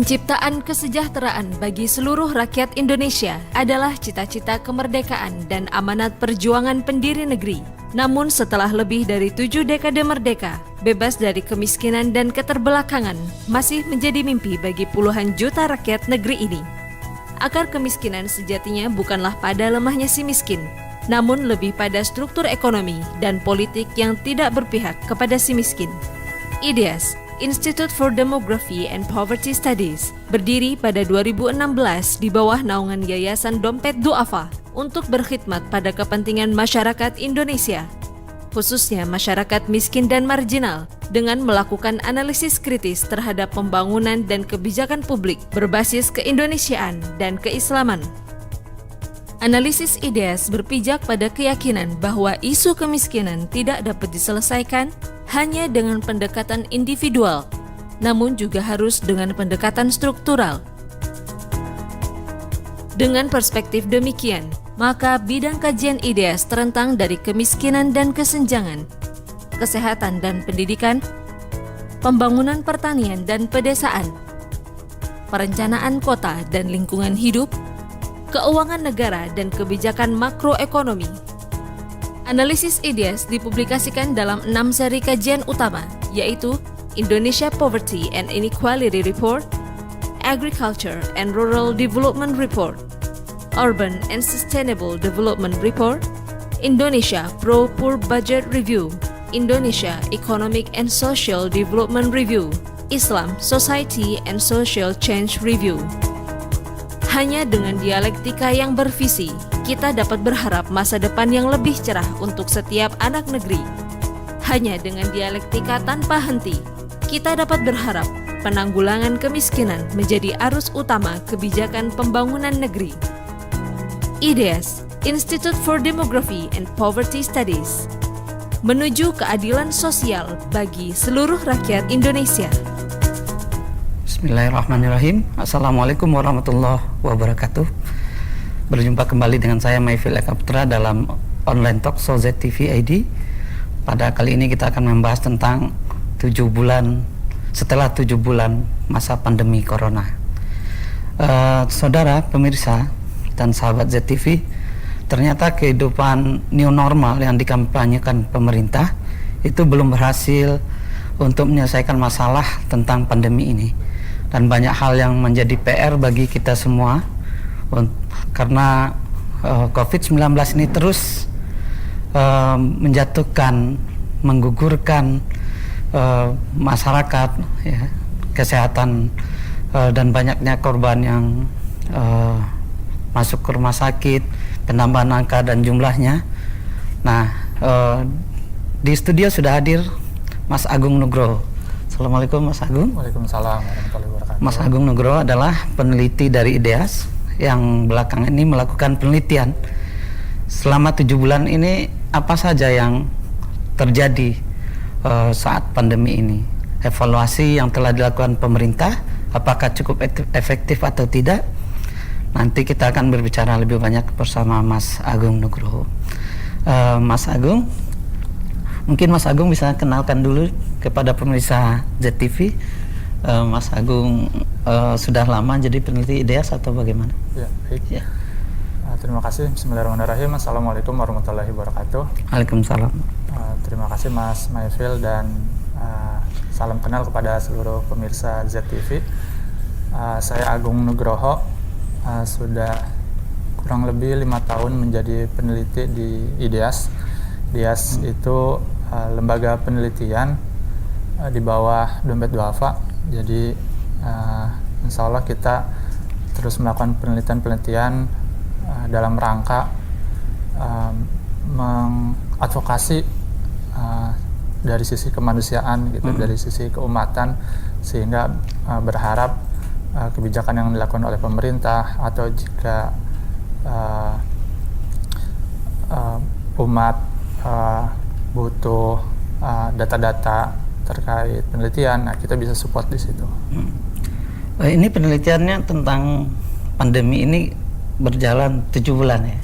Penciptaan kesejahteraan bagi seluruh rakyat Indonesia adalah cita-cita kemerdekaan dan amanat perjuangan pendiri negeri. Namun setelah lebih dari 7 dekade merdeka, bebas dari kemiskinan dan keterbelakangan masih menjadi mimpi bagi puluhan juta rakyat negeri ini. Akar kemiskinan sejatinya bukanlah pada lemahnya si miskin, namun lebih pada struktur ekonomi dan politik yang tidak berpihak kepada si miskin. IDEAS, Institute for Demography and Poverty Studies, berdiri pada 2016 di bawah naungan Yayasan Dompet Duafa untuk berkhidmat pada kepentingan masyarakat Indonesia, khususnya masyarakat miskin dan marginal, dengan melakukan analisis kritis terhadap pembangunan dan kebijakan publik berbasis keindonesiaan dan keislaman. Analisis IDEAS berpijak pada keyakinan bahwa isu kemiskinan tidak dapat diselesaikan hanya dengan pendekatan individual, namun juga harus dengan pendekatan struktural. Dengan perspektif demikian, maka bidang kajian IDEAS terentang dari kemiskinan dan kesenjangan, kesehatan dan pendidikan, pembangunan pertanian dan pedesaan, perencanaan kota dan lingkungan hidup, keuangan negara dan kebijakan makroekonomi. Analisis IDEAS dipublikasikan dalam 6 seri kajian utama, yaitu Indonesia Poverty and Inequality Report, Agriculture and Rural Development Report, Urban and Sustainable Development Report, Indonesia Pro-Poor Budget Review, Indonesia Economic and Social Development Review, Islam Society and Social Change Review. Hanya dengan dialektika yang bervisi, kita dapat berharap masa depan yang lebih cerah untuk setiap anak negeri. Hanya dengan dialektika tanpa henti, kita dapat berharap penanggulangan kemiskinan menjadi arus utama kebijakan pembangunan negeri. IDEAS, Institute for Demography and Poverty Studies, menuju keadilan sosial bagi seluruh rakyat Indonesia. Bismillahirrahmanirrahim. Assalamualaikum warahmatullahi wabarakatuh. Berjumpa kembali dengan saya Maifil Eka Putra dalam online talk show ZTV ID. Pada kali ini kita akan membahas tentang 7 bulan setelah 7 bulan masa pandemi corona. Saudara pemirsa dan sahabat ZTV, ternyata kehidupan new normal yang dikampanyekan pemerintah itu belum berhasil untuk menyelesaikan masalah tentang pandemi ini. Dan banyak hal yang menjadi PR bagi kita semua karena COVID-19 ini terus menjatuhkan, menggugurkan masyarakat, ya, kesehatan, dan banyaknya korban yang masuk ke rumah sakit, penambahan angka dan jumlahnya. Nah, di studio sudah hadir Mas Agung Nugroho. Assalamualaikum Mas Agung. Waalaikumsalam warahmatullahi wabarakatuh. Mas Agung Nugroho adalah peneliti dari IDEAS yang belakangan ini melakukan penelitian selama 7 bulan ini apa saja yang terjadi saat pandemi ini. Evaluasi yang telah dilakukan pemerintah, apakah cukup efektif atau tidak. Nanti kita akan berbicara lebih banyak bersama Mas Agung Nugroho. Mas Agung, mungkin Mas Agung bisa kenalkan dulu kepada pemirsa ZTV. Mas Agung sudah lama jadi peneliti IDEAS atau bagaimana? Ya, baik. Ya. Terima kasih. Bismillahirrahmanirrahim. Assalamualaikum warahmatullahi wabarakatuh. Waalaikumsalam. Terima kasih Mas Maifil dan salam kenal kepada seluruh pemirsa ZTV. Saya Agung Nugroho, sudah kurang lebih 5 tahun menjadi peneliti di IDEAS. IDEAS itu lembaga penelitian di bawah Dompet Duafa. Jadi insya Allah kita terus melakukan penelitian dalam rangka mengadvokasi dari sisi kemanusiaan gitu, dari sisi keumatan, sehingga berharap kebijakan yang dilakukan oleh pemerintah atau jika umat butuh data-data terkait penelitian, nah kita bisa support di situ. Ini penelitiannya tentang pandemi ini berjalan 7 bulan ya?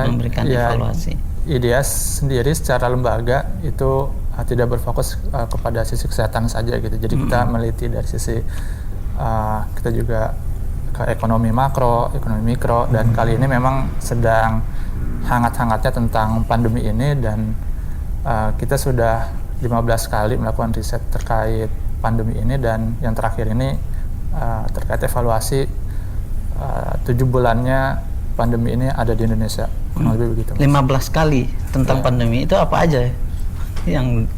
Memberikan evaluasi. IDEAS sendiri secara lembaga itu tidak berfokus kepada sisi kesehatan saja gitu. Jadi kita meliti dari sisi kita juga ke ekonomi makro, ekonomi mikro, dan kali ini memang sedang hangat-hangatnya tentang pandemi ini, dan kita sudah 15 kali melakukan riset terkait pandemi ini, dan yang terakhir ini terkait evaluasi 7 bulannya pandemi ini ada di Indonesia, kurang lebih begitu. 15 kali tentang pandemi itu apa aja yang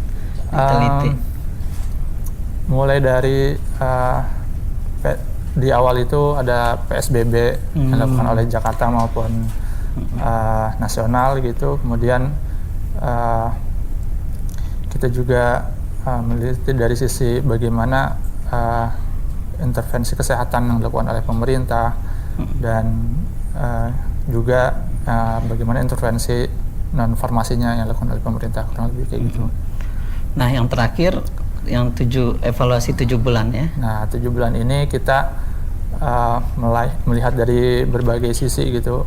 diteliti? Mulai dari di awal itu ada PSBB yang dilakukan oleh Jakarta maupun nasional gitu. Kemudian kita juga meneliti dari sisi bagaimana intervensi kesehatan yang dilakukan oleh pemerintah, dan juga bagaimana intervensi non farmasinya yang dilakukan oleh pemerintah, kurang lebih kayak gitu. Nah, yang terakhir yang evaluasi 7 bulan ya. Nah, 7 bulan ini kita melihat dari berbagai sisi gitu,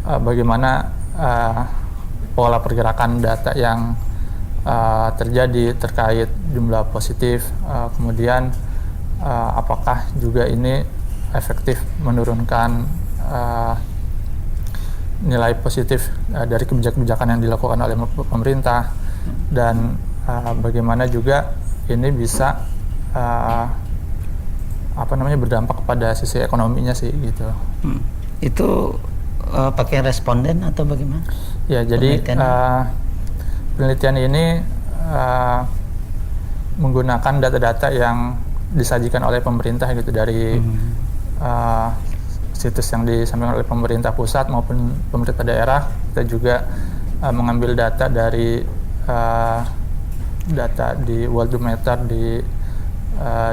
bagaimana pola pergerakan data yang terjadi terkait jumlah positif, kemudian apakah juga ini efektif menurunkan nilai positif dari kebijakan-kebijakan yang dilakukan oleh pemerintah, dan bagaimana juga ini bisa berdampak pada sisi ekonominya sih gitu. Itu pakai responden atau bagaimana? Ya, jadi penelitian ini menggunakan data-data yang disajikan oleh pemerintah gitu, dari situs yang disampaikan oleh pemerintah pusat maupun pemerintah daerah. Kita juga mengambil data dari data di Worldometer di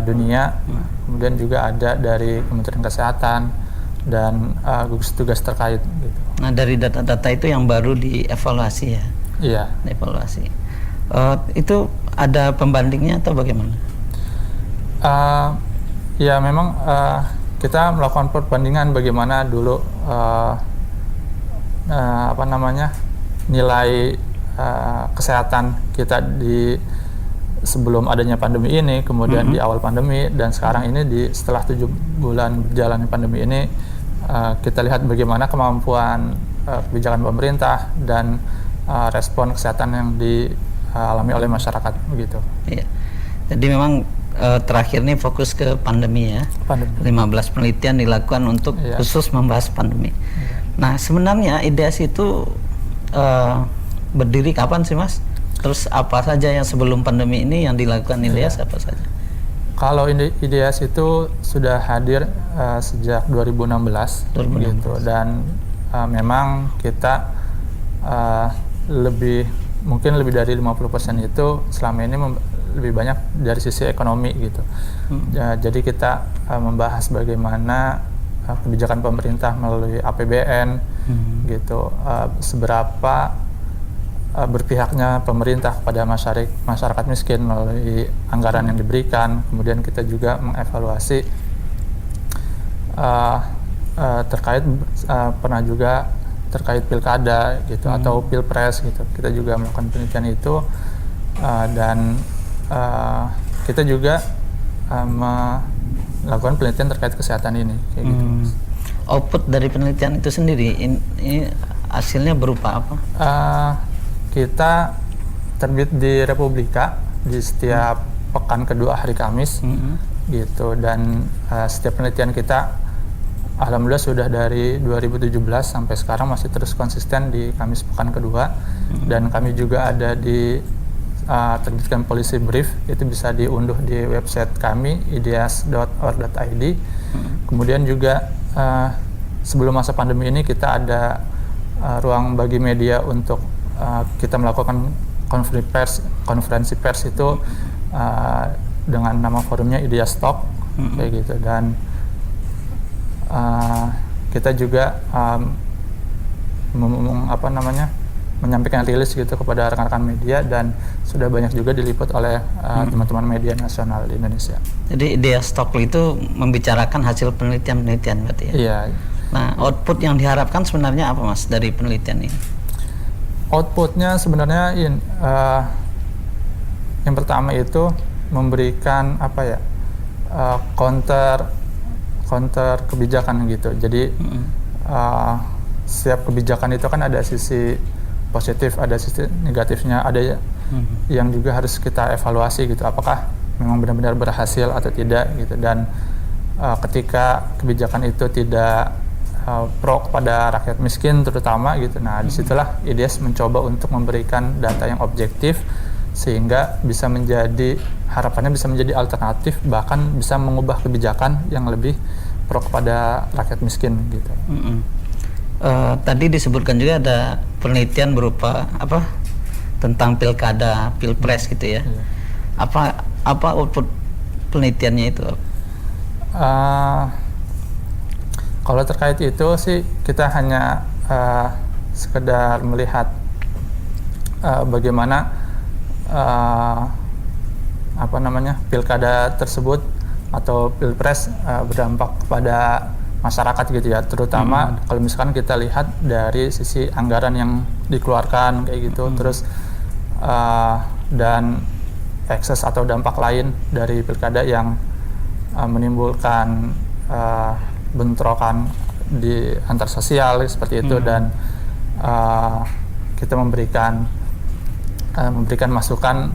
dunia, kemudian juga ada dari Kementerian Kesehatan dan gugus tugas terkait gitu. Nah, dari data-data itu yang baru dievaluasi ya? Iya. Evaluasi. Itu ada pembandingnya atau bagaimana? Ya, memang kita melakukan perbandingan bagaimana dulu nilai kesehatan kita di sebelum adanya pandemi ini, kemudian di awal pandemi, dan sekarang ini setelah 7 bulan berjalannya pandemi ini, kita lihat bagaimana kemampuan kebijakan pemerintah dan respon kesehatan yang dialami oleh masyarakat begitu. Iya. Jadi memang terakhir ini fokus ke pandemi ya. Pandemi. 15 penelitian dilakukan untuk khusus membahas pandemi. Nah, sebenarnya IDEAS itu berdiri kapan sih, Mas? Terus apa saja yang sebelum pandemi ini yang dilakukan IDEAS apa saja? Kalau IDEAS itu sudah hadir sejak 2016 gitu, dan memang kita mungkin lebih dari 50% itu selama ini lebih banyak dari sisi ekonomi gitu. Jadi kita membahas bagaimana kebijakan pemerintah melalui APBN gitu, seberapa berpihaknya pemerintah kepada masyarakat miskin melalui anggaran yang diberikan. Kemudian kita juga mengevaluasi pernah juga terkait pilkada gitu, atau pilpres gitu. Kita juga melakukan penelitian itu, dan kita juga melakukan penelitian terkait kesehatan ini kayak gitu. Output dari penelitian itu sendiri ini hasilnya berupa apa? Kita terbit di Republika di setiap pekan kedua hari Kamis gitu, dan setiap penelitian kita alhamdulillah sudah dari 2017 sampai sekarang masih terus konsisten di Kamis pekan kedua. Dan kami juga ada terbitkan policy brief, itu bisa diunduh di website kami ideas.or.id. Kemudian juga sebelum masa pandemi ini kita ada ruang bagi media untuk kita melakukan konferensi pers itu dengan nama forumnya Ideas Talk kayak gitu. Dan kita juga menyampaikan rilis gitu kepada rekan-rekan media, dan sudah banyak juga diliput oleh teman-teman media nasional di Indonesia. Jadi Ideas Talk itu membicarakan hasil penelitian berarti ya? Iya. Nah, output yang diharapkan sebenarnya apa, Mas, dari penelitian ini? Outputnya sebenarnya yang pertama itu memberikan counter kebijakan gitu. Jadi setiap kebijakan itu kan ada sisi positif, ada sisi negatifnya, ada yang juga harus kita evaluasi gitu. Apakah memang benar-benar berhasil atau tidak gitu. Dan ketika kebijakan itu tidak pro kepada rakyat miskin terutama gitu. Nah, disitulah IDS mencoba untuk memberikan data yang objektif sehingga bisa menjadi, harapannya bisa menjadi alternatif, bahkan bisa mengubah kebijakan yang lebih pro kepada rakyat miskin gitu. Tadi disebutkan juga ada penelitian berupa apa tentang pilkada, pilpres gitu ya. Apa output penelitiannya itu? Kalau terkait itu sih kita hanya sekedar melihat bagaimana pilkada tersebut atau pilpres berdampak kepada masyarakat gitu ya, terutama kalau misalkan kita lihat dari sisi anggaran yang dikeluarkan kayak gitu, terus dan ekses atau dampak lain dari pilkada yang menimbulkan bentrokan di antar sosial seperti itu, dan kita memberikan masukan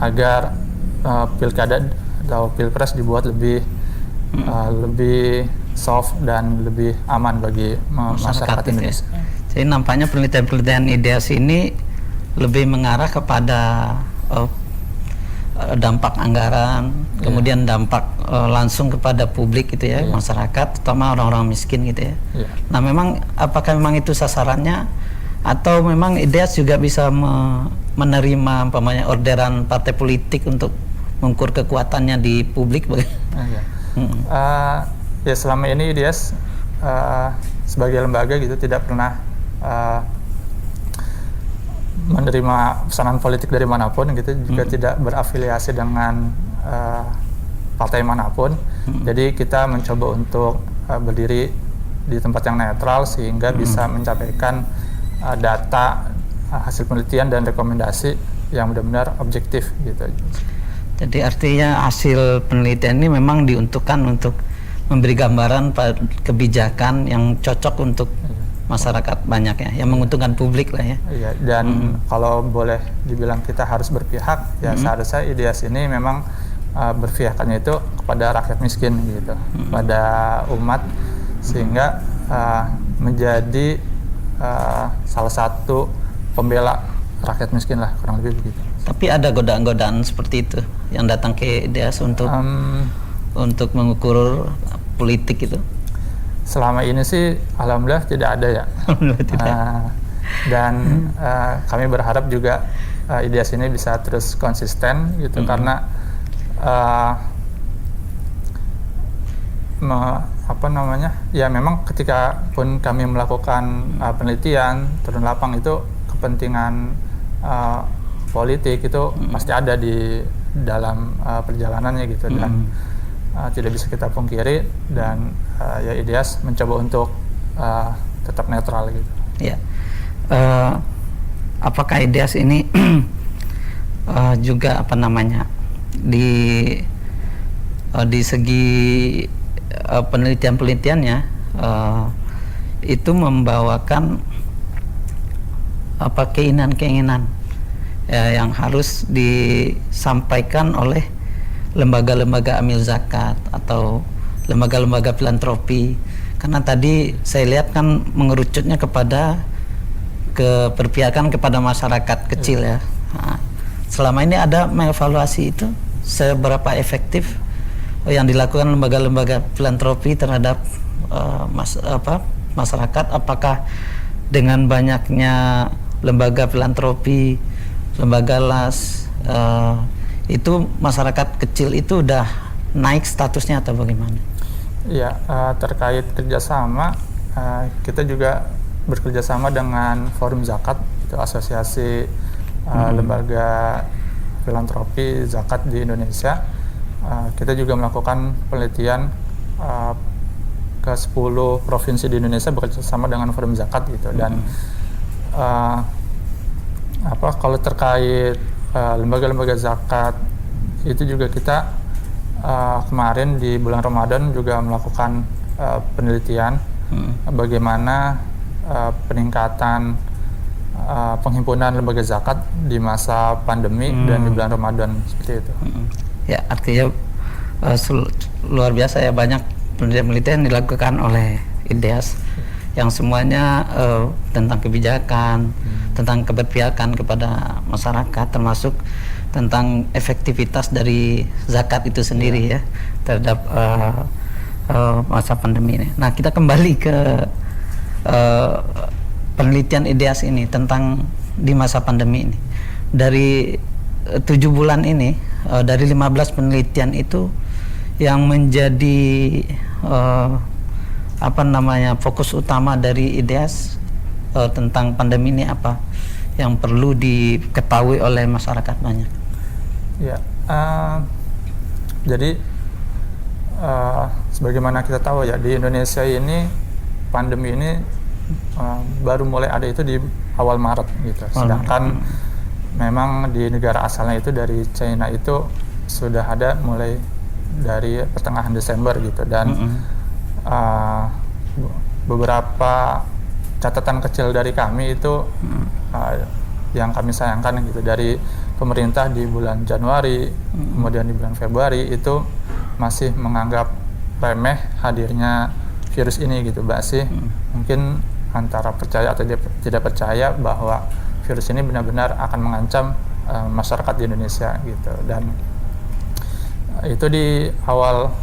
agar pilkada atau pilpres dibuat lebih soft dan lebih aman bagi masyarakat Indonesia. Jadi nampaknya penelitian-penelitian IDS ini lebih mengarah kepada dampak anggaran, kemudian dampak langsung kepada publik gitu ya, masyarakat, terutama orang-orang miskin gitu ya. Nah, memang apakah memang itu sasarannya, atau memang IDS juga bisa menerima orderan partai politik untuk mengukur kekuatannya di publik? Ya, selama ini IDS sebagai lembaga gitu tidak pernah menerima pesanan politik dari manapun gitu, juga tidak berafiliasi dengan partai manapun. Jadi kita mencoba untuk berdiri di tempat yang netral sehingga bisa mencapaikan data, hasil penelitian dan rekomendasi yang benar-benar objektif gitu. Jadi artinya hasil penelitian ini memang diuntukkan untuk memberi gambaran kebijakan yang cocok untuk masyarakat banyak ya, yang menguntungkan publik lah ya. Iya, dan kalau boleh dibilang kita harus berpihak, ya seharusnya IDS ini memang berpihaknya itu kepada rakyat miskin gitu, pada umat, sehingga menjadi salah satu pembela rakyat miskin lah, kurang lebih begitu. Tapi ada godaan-godaan seperti itu yang datang ke IDS untuk mengukur politik itu? Selama ini sih alhamdulillah tidak ada ya. Dan kami berharap juga IDS ini bisa terus konsisten gitu, karena ya memang ketika pun kami melakukan penelitian turun lapang itu kepentingan politik itu pasti ada di dalam perjalanannya gitu, dan tidak bisa kita pungkiri, dan ya IDS mencoba untuk tetap netral gitu. Ya, apakah IDS ini juga di segi penelitian-penelitiannya itu membawakan keinginan-keinginan yang harus disampaikan oleh lembaga-lembaga amil zakat atau lembaga-lembaga filantropi, karena tadi saya lihat kan mengerucutnya kepada keberpihakan kepada masyarakat kecil ya. Nah, selama ini ada mengevaluasi itu seberapa efektif yang dilakukan lembaga-lembaga filantropi terhadap masyarakat? Apakah dengan banyaknya lembaga filantropi, lembaga las, itu masyarakat kecil itu udah naik statusnya atau bagaimana? Ya, terkait kerjasama, kita juga bekerjasama dengan Forum Zakat, itu asosiasi lembaga filantropi zakat di Indonesia. Kita juga melakukan penelitian ke 10 provinsi di Indonesia bekerjasama dengan Forum Zakat gitu. Dan kalau terkait lembaga-lembaga zakat itu juga kita kemarin di bulan Ramadan juga melakukan penelitian bagaimana peningkatan penghimpunan lembaga zakat di masa pandemi dan di bulan Ramadan seperti itu. Ya, artinya luar biasa ya, banyak penelitian dilakukan oleh IDEAS yang semuanya tentang kebijakan, tentang keberpihakan kepada masyarakat, termasuk tentang efektivitas dari zakat itu sendiri ya terhadap masa pandemi ini. Nah, kita kembali ke penelitian IDEAS ini tentang di masa pandemi ini. Dari 7 bulan ini, dari 15 penelitian itu yang menjadi fokus utama dari IDEAS tentang pandemi ini apa yang perlu diketahui oleh masyarakat banyak? Ya, jadi sebagaimana kita tahu ya, di Indonesia ini pandemi ini baru mulai ada itu di awal Maret gitu. Sedangkan memang di negara asalnya itu dari China itu sudah ada mulai dari pertengahan Desember gitu, dan beberapa catatan kecil dari kami itu yang kami sayangkan gitu, dari pemerintah di bulan Januari kemudian di bulan Februari itu masih menganggap remeh hadirnya virus ini gitu, masih mungkin antara percaya atau tidak percaya bahwa virus ini benar-benar akan mengancam masyarakat di Indonesia gitu. Dan itu di awal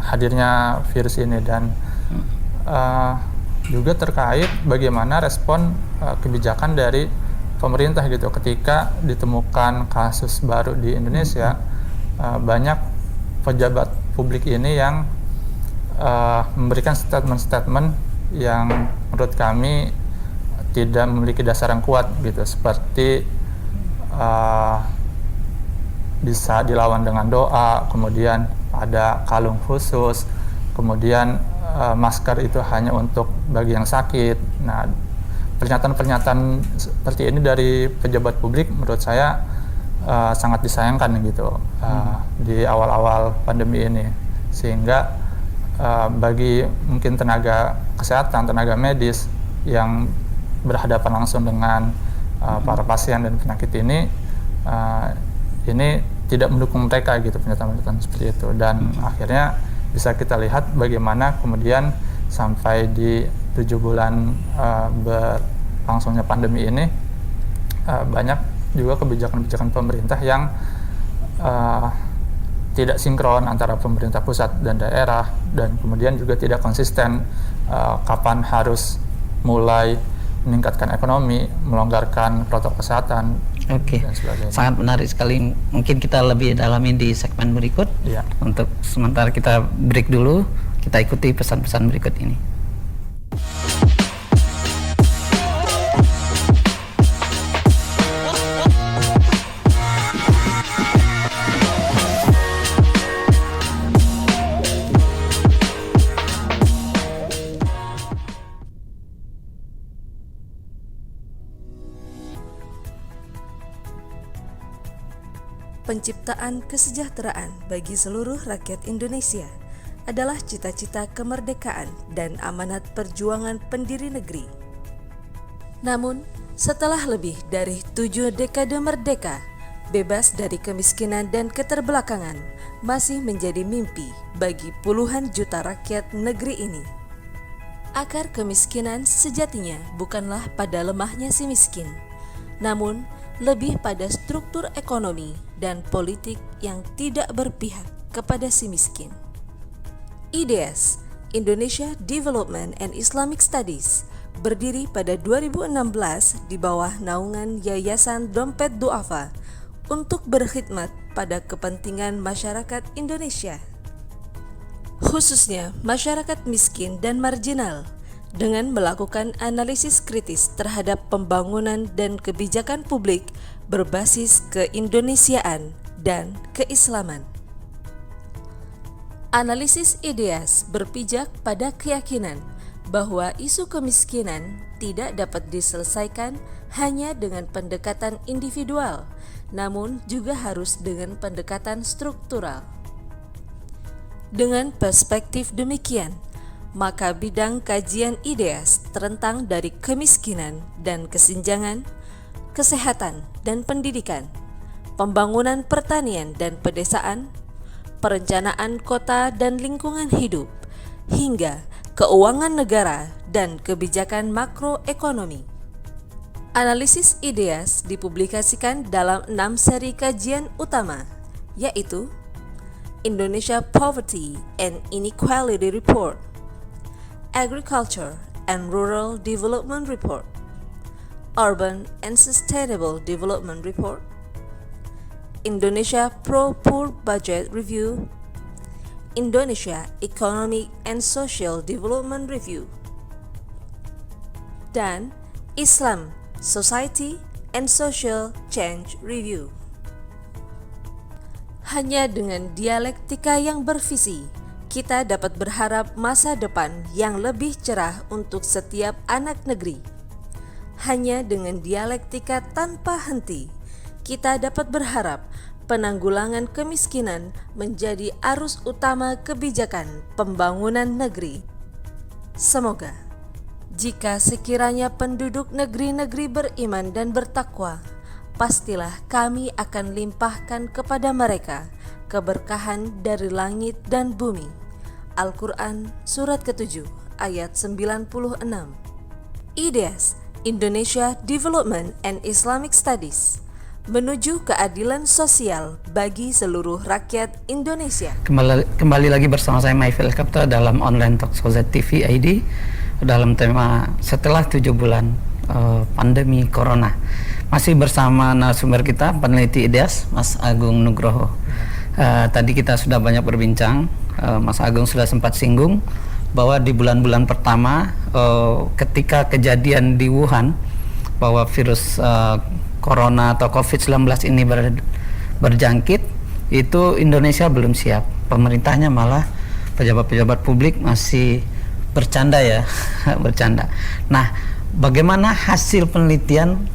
hadirnya virus ini, dan juga terkait bagaimana respon kebijakan dari pemerintah gitu ketika ditemukan kasus baru di Indonesia. Banyak pejabat publik ini yang memberikan statement-statement yang menurut kami tidak memiliki dasar yang kuat gitu, seperti bisa dilawan dengan doa, kemudian ada kalung khusus, kemudian masker itu hanya untuk bagi yang sakit. Nah, pernyataan-pernyataan seperti ini dari pejabat publik menurut saya sangat disayangkan gitu di awal-awal pandemi ini, sehingga bagi mungkin tenaga kesehatan, tenaga medis yang berhadapan langsung dengan para pasien dan penyakit ini tidak mendukung mereka gitu, pernyataan-pernyataan seperti itu. Dan akhirnya bisa kita lihat bagaimana kemudian sampai di 7 bulan berlangsungnya pandemi ini banyak juga kebijakan-kebijakan pemerintah yang tidak sinkron antara pemerintah pusat dan daerah, dan kemudian juga tidak konsisten kapan harus mulai meningkatkan ekonomi, melonggarkan protokol kesehatan, dan sebagainya. Sangat menarik sekali. Mungkin kita lebih dalami di segmen berikut. Ya. Untuk sementara kita break dulu, kita ikuti pesan-pesan berikut ini. Penciptaan kesejahteraan bagi seluruh rakyat Indonesia adalah cita-cita kemerdekaan dan amanat perjuangan pendiri negeri. Namun, setelah lebih dari 7 dekade merdeka, bebas dari kemiskinan dan keterbelakangan masih menjadi mimpi bagi puluhan juta rakyat negeri ini. Akar kemiskinan sejatinya bukanlah pada lemahnya si miskin, namun lebih pada struktur ekonomi dan politik yang tidak berpihak kepada si miskin. IDEAS, Indonesia Development and Islamic Studies, berdiri pada 2016 di bawah naungan Yayasan Dompet Duafa untuk berkhidmat pada kepentingan masyarakat Indonesia, khususnya masyarakat miskin dan marginal, dengan melakukan analisis kritis terhadap pembangunan dan kebijakan publik berbasis keindonesiaan dan keislaman. Analisis IDEAS berpijak pada keyakinan bahwa isu kemiskinan tidak dapat diselesaikan hanya dengan pendekatan individual, namun juga harus dengan pendekatan struktural. Dengan perspektif demikian, maka bidang kajian IDEAS terentang dari kemiskinan dan kesenjangan, kesehatan dan pendidikan, pembangunan pertanian dan pedesaan, perencanaan kota dan lingkungan hidup, hingga keuangan negara dan kebijakan makroekonomi. Analisis IDEAS dipublikasikan dalam 6 seri kajian utama, yaitu Indonesia Poverty and Inequality Report, Agriculture and Rural Development Report, Urban and Sustainable Development Report, Indonesia Pro-Poor Budget Review, Indonesia Economic and Social Development Review, dan Islam Society and Social Change Review. Hanya dengan dialektika yang bervisi, kita dapat berharap masa depan yang lebih cerah untuk setiap anak negeri. Hanya dengan dialektika tanpa henti, kita dapat berharap penanggulangan kemiskinan menjadi arus utama kebijakan pembangunan negeri. Semoga, jika sekiranya penduduk negeri-negeri beriman dan bertakwa, pastilah kami akan limpahkan kepada mereka keberkahan dari langit dan bumi. Al-Quran Surat ke-7 ayat 96. IDEAS, Indonesia Development and Islamic Studies, menuju keadilan sosial bagi seluruh rakyat Indonesia. Kembali lagi bersama saya Maifil Kapta dalam online talkshow ZTV ID dalam tema setelah 7 bulan pandemi corona. Masih bersama narasumber kita, peneliti IDEAS, Mas Agung Nugroho. Tadi kita sudah banyak berbincang, Mas Agung sudah sempat singgung bahwa di bulan-bulan pertama ketika kejadian di Wuhan bahwa virus Corona atau COVID-19 ini berjangkit, itu Indonesia belum siap. Pemerintahnya malah pejabat-pejabat publik masih bercanda ya, bercanda. Nah, bagaimana hasil penelitian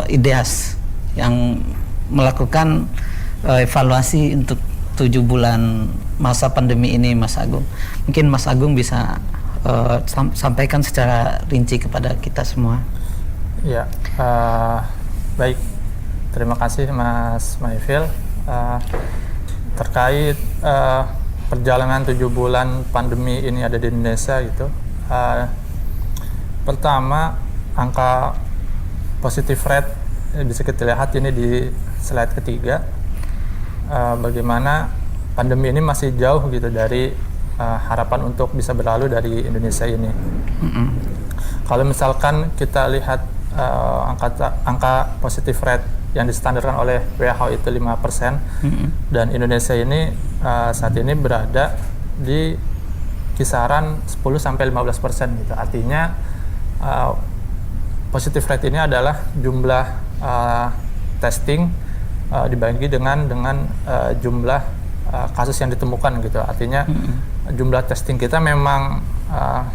IDEAS yang melakukan evaluasi untuk 7 bulan masa pandemi ini, Mas Agung? Mungkin Mas Agung bisa sampaikan secara rinci kepada kita semua. Ya, baik, terima kasih Mas Maifil. Terkait perjalanan 7 bulan pandemi ini ada di Indonesia gitu. Pertama, angka positive rate bisa kita lihat ini di slide ketiga. Bagaimana pandemi ini masih jauh gitu dari harapan untuk bisa berlalu dari Indonesia ini. Kalau misalkan kita lihat angka positive rate yang distandarkan oleh WHO itu 5%, dan Indonesia ini saat ini berada di kisaran 10-15% gitu. Artinya positive rate ini adalah jumlah testing dibagi dengan jumlah kasus yang ditemukan gitu. Artinya jumlah testing kita memang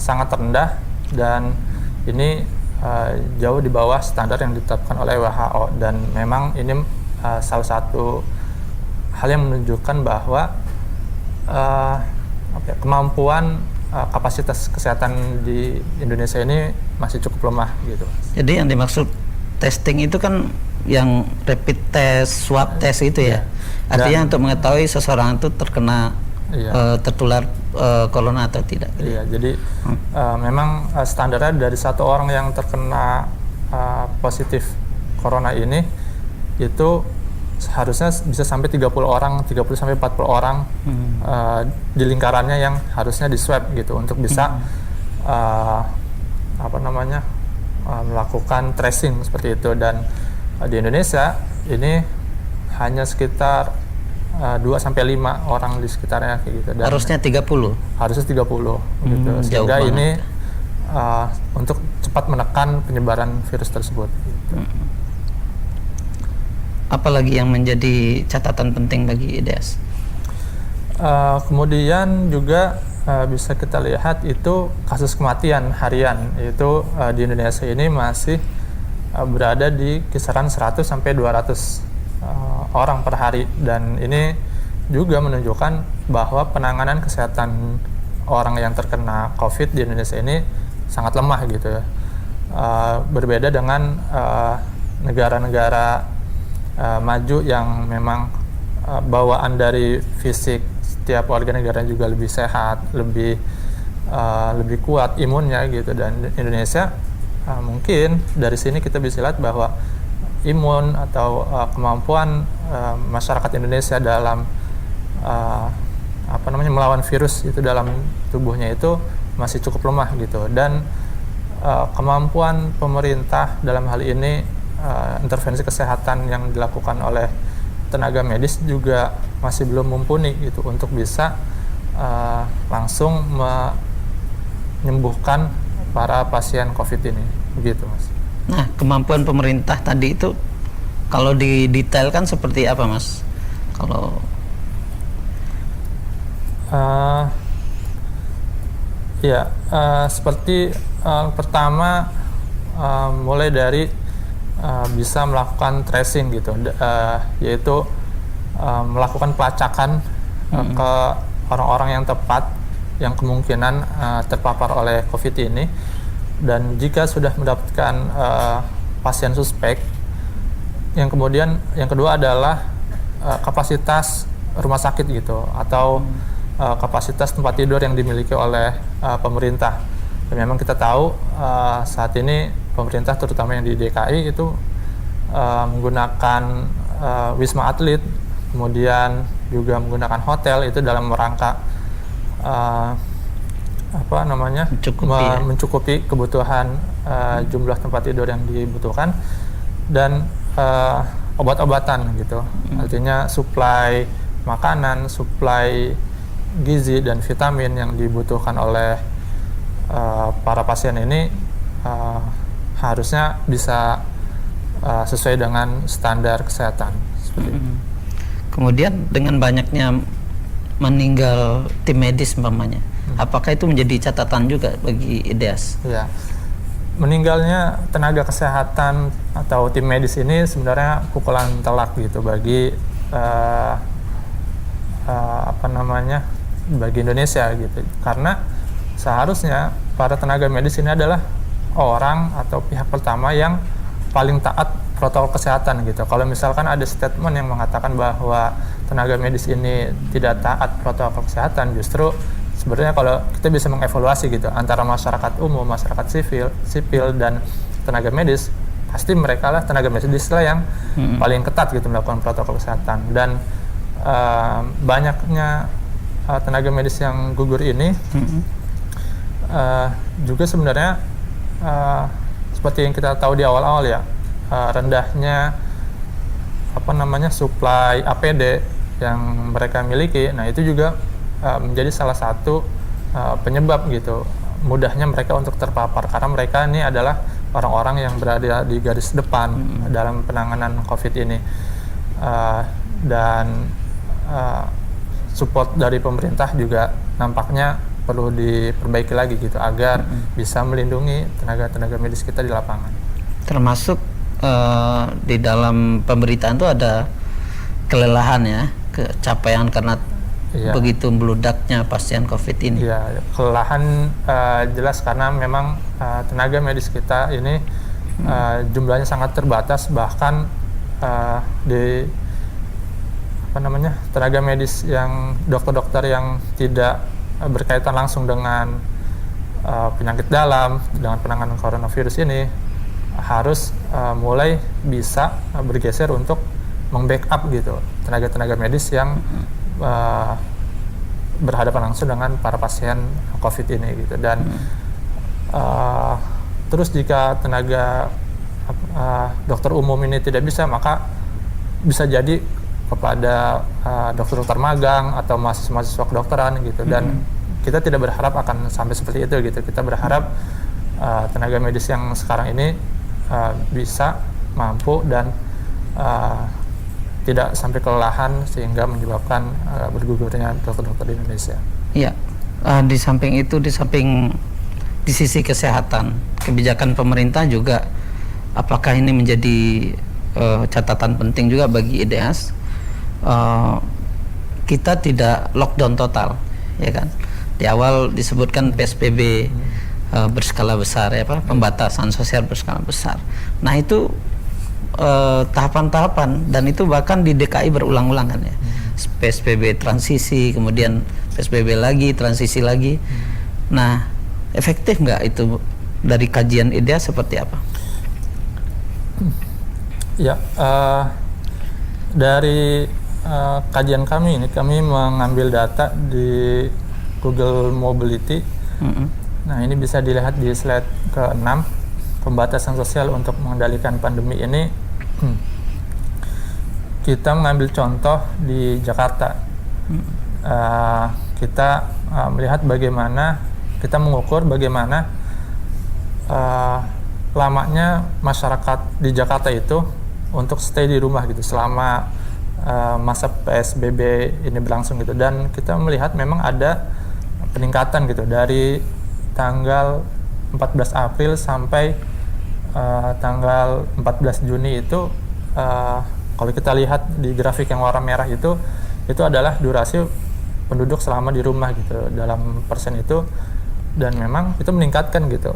sangat rendah, dan ini jauh di bawah standar yang ditetapkan oleh WHO, dan memang ini salah satu hal yang menunjukkan bahwa kemampuan kapasitas kesehatan di Indonesia ini masih cukup lemah gitu. Jadi yang dimaksud testing itu kan yang rapid test, swab test itu ya. Artinya untuk mengetahui seseorang itu terkena tertular corona atau tidak. Iya, jadi memang standarnya dari satu orang yang terkena positif corona ini itu harusnya bisa sampai 30 sampai 40 orang di lingkarannya yang harusnya di swab gitu untuk bisa melakukan tracing seperti itu. Dan di Indonesia ini hanya sekitar 2-5 orang di sekitarnya kayak gitu. Dan harusnya 30 gitu. Sehingga ini untuk cepat menekan penyebaran virus tersebut gitu. Apalagi yang menjadi catatan penting bagi IDEAS? Kemudian juga bisa kita lihat itu kasus kematian harian itu di Indonesia ini masih berada di kisaran 100 sampai 200 orang per hari, dan ini juga menunjukkan bahwa penanganan kesehatan orang yang terkena COVID di Indonesia ini sangat lemah gitu ya. Berbeda dengan negara-negara maju yang memang bawaan dari fisik setiap warga negara juga lebih sehat, lebih kuat imunnya gitu, dan Indonesia mungkin dari sini kita bisa lihat bahwa imun atau kemampuan masyarakat Indonesia dalam melawan virus itu dalam tubuhnya itu masih cukup lemah gitu, dan kemampuan pemerintah dalam hal ini intervensi kesehatan yang dilakukan oleh tenaga medis juga masih belum mumpuni gitu untuk bisa langsung menyembuhkan para pasien COVID ini, begitu Mas. Nah, kemampuan pemerintah tadi itu kalau didetailkan seperti apa, Mas? Kalau seperti pertama mulai dari bisa melakukan tracing gitu, yaitu melakukan pelacakan ke orang-orang yang tepat yang kemungkinan terpapar oleh COVID ini, dan jika sudah mendapatkan pasien suspek, yang kedua adalah kapasitas rumah sakit gitu, atau kapasitas tempat tidur yang dimiliki oleh pemerintah. Dan memang kita tahu saat ini pemerintah terutama yang di DKI itu menggunakan wisma atlet, kemudian juga menggunakan hotel itu dalam rangka mencukupi kebutuhan jumlah tempat tidur yang dibutuhkan, dan obat-obatan gitu. Artinya suplai makanan, suplai gizi dan vitamin yang dibutuhkan oleh para pasien ini harusnya bisa sesuai dengan standar kesehatan. Seperti itu. Kemudian dengan banyaknya meninggal tim medis umpamanya, apakah itu menjadi catatan juga bagi IDEAS? Ya, meninggalnya tenaga kesehatan atau tim medis ini sebenarnya pukulan telak gitu bagi bagi Indonesia gitu, karena seharusnya para tenaga medis ini adalah orang atau pihak pertama yang paling taat protokol kesehatan gitu. Kalau misalkan ada statement yang mengatakan bahwa tenaga medis ini tidak taat protokol kesehatan, justru sebenarnya kalau kita bisa mengevaluasi gitu antara masyarakat umum, masyarakat sipil dan tenaga medis, pasti mereka lah tenaga medis lah yang paling ketat gitu melakukan protokol kesehatan. Dan banyaknya tenaga medis yang gugur ini juga sebenarnya seperti yang kita tahu di awal-awal ya, rendahnya suplai APD yang mereka miliki. Nah, itu juga menjadi salah satu penyebab gitu mudahnya mereka untuk terpapar, karena mereka ini adalah orang-orang yang berada di garis depan dalam penanganan COVID ini, dan support dari pemerintah juga nampaknya perlu diperbaiki lagi gitu agar bisa melindungi tenaga-tenaga medis kita di lapangan. Termasuk di dalam pemberitaan itu ada kelelahan ya, kecapaian karena begitu meludaknya pasien COVID ini. Iya, kelelahan jelas karena memang tenaga medis kita ini jumlahnya sangat terbatas, bahkan tenaga medis yang dokter-dokter yang tidak berkaitan langsung dengan penyakit dalam, dengan penanganan coronavirus ini harus mulai bisa bergeser untuk membackup gitu tenaga-tenaga medis yang berhadapan langsung dengan para pasien COVID ini gitu. Dan terus jika tenaga dokter umum ini tidak bisa, maka bisa jadi kepada dokter-dokter magang atau mahasiswa-mahasiswa kedokteran gitu. Dan kita tidak berharap akan sampai seperti itu gitu. Kita berharap tenaga medis yang sekarang ini bisa mampu dan tidak sampai kelelahan sehingga menyebabkan bergugurnya dokter-dokter di Indonesia. Iya, Di samping itu, di sisi kesehatan, kebijakan pemerintah juga, apakah ini menjadi catatan penting juga bagi IDEAS? Kita tidak lockdown total, ya kan? Di awal disebutkan PSBB berskala besar, ya Pak, pembatasan sosial berskala besar. Nah itu tahapan-tahapan, dan itu bahkan di DKI berulang-ulang kan ya. PSBB transisi, kemudian PSBB lagi, transisi lagi. Nah, efektif nggak itu dari kajian IDEAS seperti apa? Ya, dari kajian kami ini, kami mengambil data di Google Mobility. Nah, ini bisa dilihat di slide ke-6, pembatasan sosial untuk mengendalikan pandemi ini. Kita mengambil contoh di Jakarta. Kita melihat bagaimana, kita mengukur bagaimana lamanya masyarakat di Jakarta itu untuk stay di rumah gitu selama masa PSBB ini berlangsung gitu, dan kita melihat memang ada peningkatan gitu dari tanggal 14 April sampai tanggal 14 Juni itu. Kalau kita lihat di grafik yang warna merah itu adalah durasi penduduk selama di rumah gitu dalam persen itu, dan memang itu meningkatkan gitu.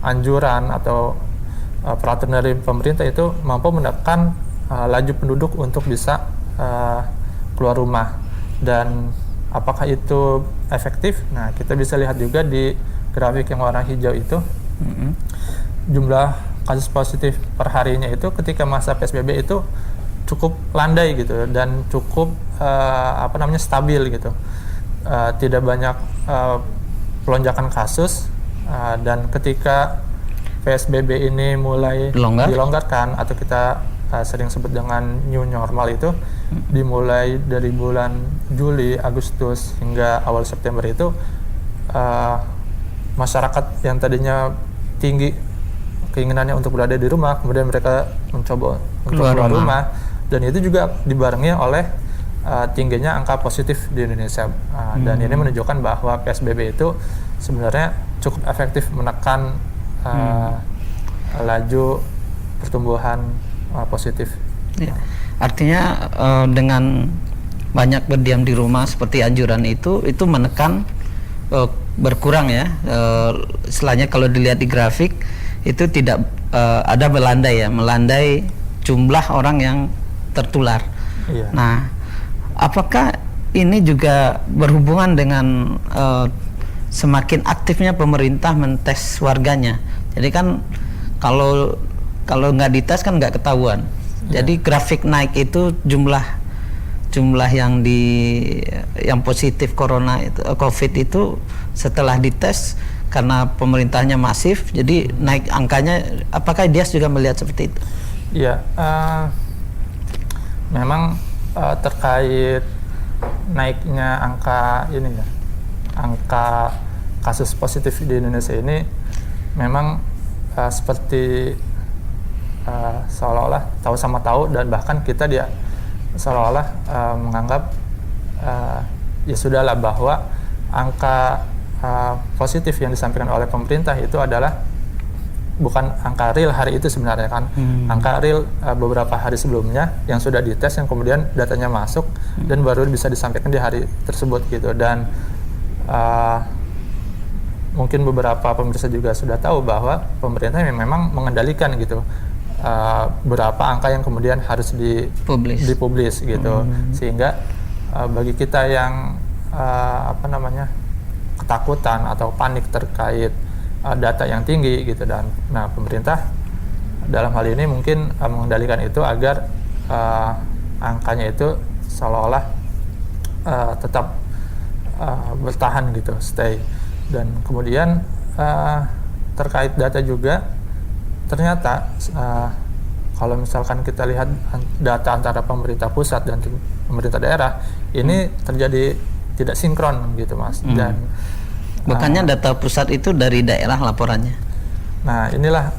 Anjuran atau peraturan dari pemerintah itu mampu menekan laju penduduk untuk bisa keluar rumah. Dan apakah itu efektif? Nah, kita bisa lihat juga di grafik yang warna hijau itu, jumlah kasus positif per harinya itu ketika masa PSBB itu cukup landai gitu, dan cukup stabil gitu. Tidak banyak pelonjakan kasus, dan ketika PSBB ini mulai dilonggarkan atau kita sering sebut dengan new normal itu, dimulai dari bulan Juli, Agustus hingga awal September itu, masyarakat yang tadinya tinggi keinginannya untuk berada di rumah, kemudian mereka mencoba untuk keluar rumah, dan itu juga dibarengi oleh tingginya angka positif di Indonesia. Dan ini menunjukkan bahwa PSBB itu sebenarnya cukup efektif menekan laju pertumbuhan positif. Ya. Artinya dengan banyak berdiam di rumah seperti anjuran itu menekan berkurang ya. Istilahnya kalau dilihat di grafik itu tidak ada melandai jumlah orang yang tertular. Iya. Nah, apakah ini juga berhubungan dengan semakin aktifnya pemerintah mentes warganya? Jadi kan kalau nggak dites kan nggak ketahuan. Jadi grafik naik itu jumlah yang positif corona itu, COVID itu setelah dites karena pemerintahnya masif, jadi naik angkanya. Apakah IDEAS juga melihat seperti itu? Iya, memang terkait naiknya angka angka kasus positif di Indonesia ini memang seperti seolah-olah tahu sama tahu, dan bahkan kita seolah-olah menganggap ya sudahlah, bahwa angka positif yang disampaikan oleh pemerintah itu adalah bukan angka real hari itu sebenarnya kan. Angka real beberapa hari sebelumnya yang sudah dites, yang kemudian datanya masuk dan baru bisa disampaikan di hari tersebut gitu. Dan mungkin beberapa pemirsa juga sudah tahu bahwa pemerintah memang mengendalikan gitu berapa angka yang kemudian harus dipublis gitu. Sehingga bagi kita yang ketakutan atau panik terkait data yang tinggi gitu, dan pemerintah dalam hal ini mungkin mengendalikan itu agar angkanya itu seolah-olah tetap bertahan gitu, stay. Dan kemudian terkait data juga, ternyata kalau misalkan kita lihat data antara pemerintah pusat dan pemerintah daerah ini terjadi tidak sinkron gitu Mas. Dan bukannya data pusat itu dari daerah laporannya? Nah, inilah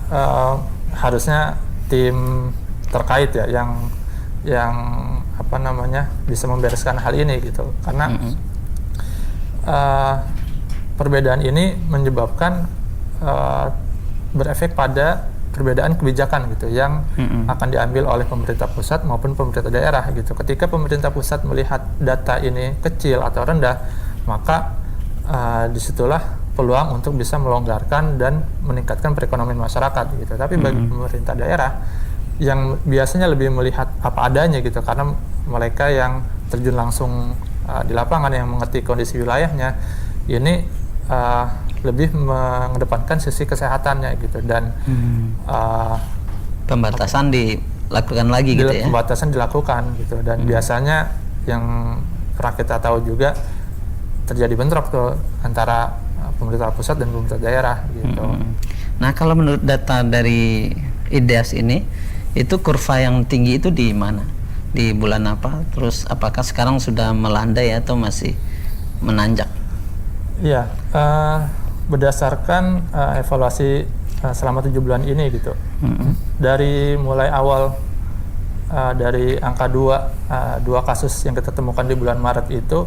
harusnya tim terkait ya yang bisa membereskan hal ini gitu. Karena perbedaan ini menyebabkan berefek pada perbedaan kebijakan gitu yang akan diambil oleh pemerintah pusat maupun pemerintah daerah gitu. Ketika pemerintah pusat melihat data ini kecil atau rendah, maka disitulah peluang untuk bisa melonggarkan dan meningkatkan perekonomian masyarakat gitu. Tapi bagi pemerintah daerah yang biasanya lebih melihat apa adanya gitu, karena mereka yang terjun langsung di lapangan yang mengerti kondisi wilayahnya, ini lebih mengedepankan sisi kesehatannya gitu, dan pembatasan dilakukan lagi gitu ya. Pembatasan dilakukan gitu, dan biasanya yang pernah kita tahu juga terjadi bentrok tuh antara pemerintah pusat dan pemerintah daerah gitu. Nah, kalau menurut data dari IDEAS ini, itu kurva yang tinggi itu di mana? Di bulan apa? Terus apakah sekarang sudah melandai atau masih menanjak? Iya, berdasarkan evaluasi selama 7 bulan ini gitu, dari mulai awal dari angka 2 kasus yang kita temukan di bulan Maret itu